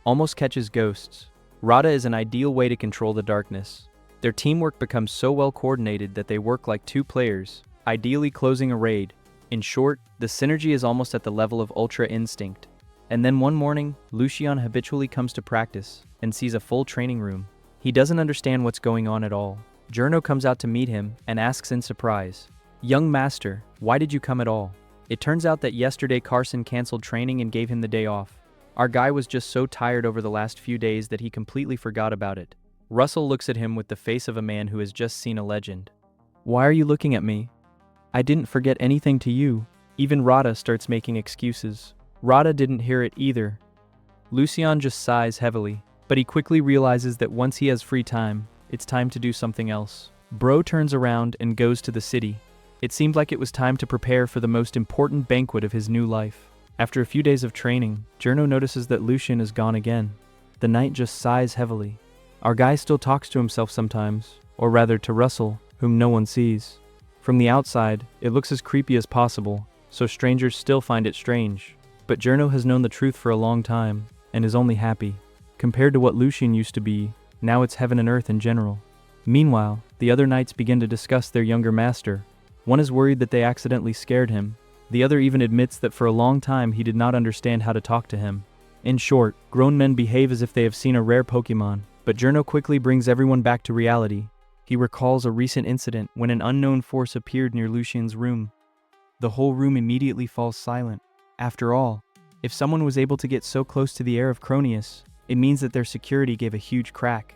Almost catches ghosts. Rada is an ideal way to control the darkness. Their teamwork becomes so well coordinated that they work like two players, ideally closing a raid. In short, the synergy is almost at the level of Ultra Instinct. And then one morning, Lucian habitually comes to practice and sees a full training room. He doesn't understand what's going on at all. Journo comes out to meet him and asks in surprise, "Young master, why did you come at all?" It turns out that yesterday Carson canceled training and gave him the day off. Our guy was just so tired over the last few days that he completely forgot about it. Russell looks at him with the face of a man who has just seen a legend. Why are you looking at me? I didn't forget anything to you. Even Rada starts making excuses. Rada didn't hear it either. Lucian just sighs heavily, but he quickly realizes that once he has free time, it's time to do something else. Bro turns around and goes to the city. It seemed like it was time to prepare for the most important banquet of his new life. After a few days of training, Journo notices that Lucian is gone again. The knight just sighs heavily. Our guy still talks to himself sometimes, or rather to Russell, whom no one sees. From the outside, it looks as creepy as possible, so strangers still find it strange. But Journo has known the truth for a long time, and is only happy. Compared to what Lucian used to be, now it's heaven and earth in general. Meanwhile, the other knights begin to discuss their younger master. One is worried that they accidentally scared him. The other even admits that for a long time he did not understand how to talk to him. In short, grown men behave as if they have seen a rare Pokemon, but Journo quickly brings everyone back to reality. He recalls a recent incident when an unknown force appeared near Lucian's room. The whole room immediately falls silent. After all, if someone was able to get so close to the heir of Cronius, it means that their security gave a huge crack.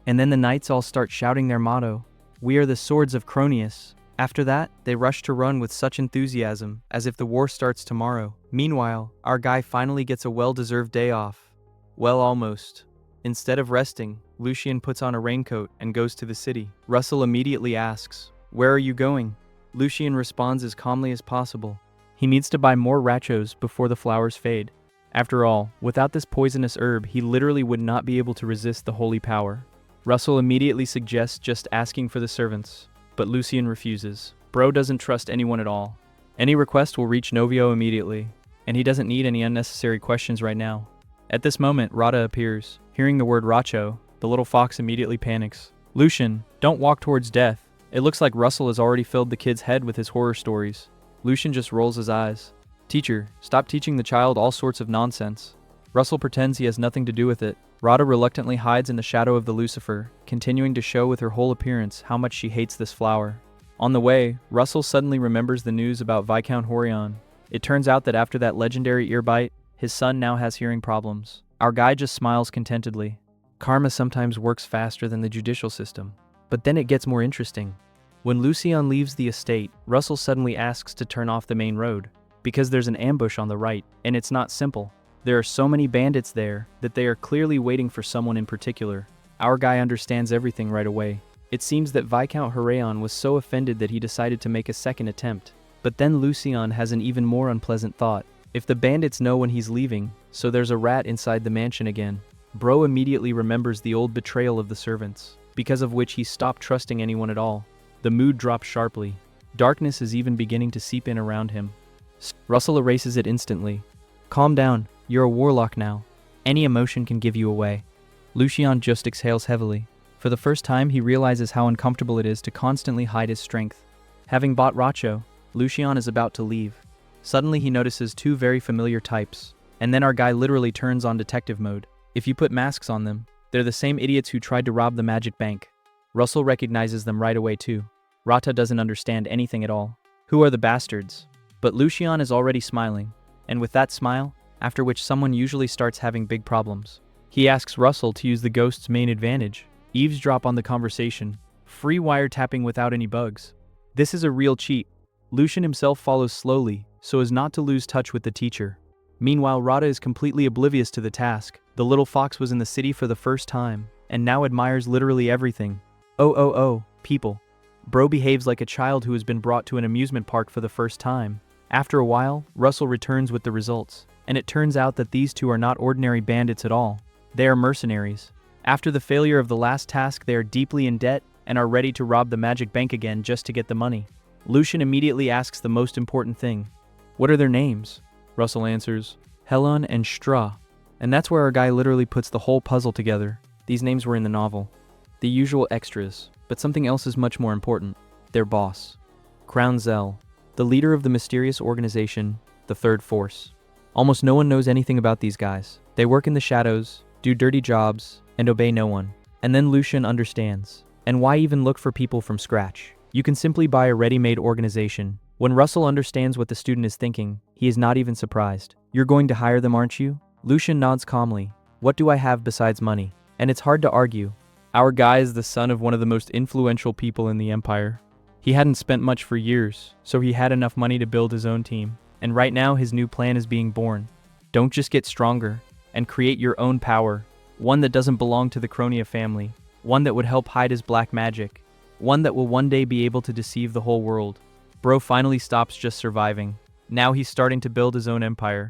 And then the knights all start shouting their motto, "We are the swords of Cronius." After that, they rush to run with such enthusiasm, as if the war starts tomorrow. Meanwhile, our guy finally gets a well-deserved day off. Well, almost. Instead of resting, Lucian puts on a raincoat and goes to the city. Russell immediately asks, "Where are you going?" Lucian responds as calmly as possible. He needs to buy more rachos before the flowers fade. After all, without this poisonous herb, he literally would not be able to resist the holy power. Russell immediately suggests just asking for the servants, but Lucian refuses. Bro doesn't trust anyone at all. Any request will reach Novio immediately, and he doesn't need any unnecessary questions right now. At this moment, Rada appears. Hearing the word Racho, the little fox immediately panics. "Lucian, don't walk towards death." It looks like Russell has already filled the kid's head with his horror stories. Lucian just rolls his eyes. "Teacher, stop teaching the child all sorts of nonsense." Russell pretends he has nothing to do with it. Rada reluctantly hides in the shadow of the Lucifer, continuing to show with her whole appearance how much she hates this flower. On the way, Russell suddenly remembers the news about Viscount Horion. It turns out that after that legendary ear bite, his son now has hearing problems. Our guy just smiles contentedly. Karma sometimes works faster than the judicial system. But then it gets more interesting. When Lucian leaves the estate, Russell suddenly asks to turn off the main road, because there's an ambush on the right, and it's not simple. There are so many bandits there that they are clearly waiting for someone in particular. Our guy understands everything right away. It seems that Viscount Horion was so offended that he decided to make a second attempt. But then Lucian has an even more unpleasant thought. If the bandits know when he's leaving, so there's a rat inside the mansion again. Bro immediately remembers the old betrayal of the servants, because of which he stopped trusting anyone at all. The mood drops sharply. Darkness is even beginning to seep in around him. Russell erases it instantly. "Calm down, you're a warlock now. Any emotion can give you away." Lucian just exhales heavily. For the first time, he realizes how uncomfortable it is to constantly hide his strength. Having bought Racho, Lucian is about to leave. Suddenly he notices two very familiar types, and then our guy literally turns on detective mode. If you put masks on them, they're the same idiots who tried to rob the magic bank. Russell recognizes them right away too. Rata doesn't understand anything at all. Who are the bastards? But Lucian is already smiling, and with that smile, after which someone usually starts having big problems. He asks Russell to use the ghost's main advantage, eavesdrop on the conversation, free wiretapping without any bugs. This is a real cheat. Lucian himself follows slowly, so as not to lose touch with the teacher. Meanwhile, Rada is completely oblivious to the task. The little fox was in the city for the first time, and now admires literally everything. Oh, people. Bro behaves like a child who has been brought to an amusement park for the first time. After a while, Russell returns with the results, and it turns out that these two are not ordinary bandits at all. They are mercenaries. After the failure of the last task, they are deeply in debt and are ready to rob the magic bank again just to get the money. Lucian immediately asks the most important thing. "What are their names?" Russell answers, "Helon and Stra." And that's where our guy literally puts the whole puzzle together. These names were in the novel. The usual extras, but something else is much more important. Their boss. Crown Zell, the leader of the mysterious organization, the Third Force. Almost no one knows anything about these guys. They work in the shadows, do dirty jobs, and obey no one. And then Lucian understands. And why even look for people from scratch? You can simply buy a ready-made organization, When Russell understands what the student is thinking, he is not even surprised. "You're going to hire them, aren't you?" Lucian nods calmly. "What do I have besides money?" And it's hard to argue. Our guy is the son of one of the most influential people in the Empire. He hadn't spent much for years, so he had enough money to build his own team. And right now his new plan is being born. Don't just get stronger, and create your own power. One that doesn't belong to the Cronia family. One that would help hide his black magic. One that will one day be able to deceive the whole world. Bro finally stops just surviving. Now he's starting to build his own empire.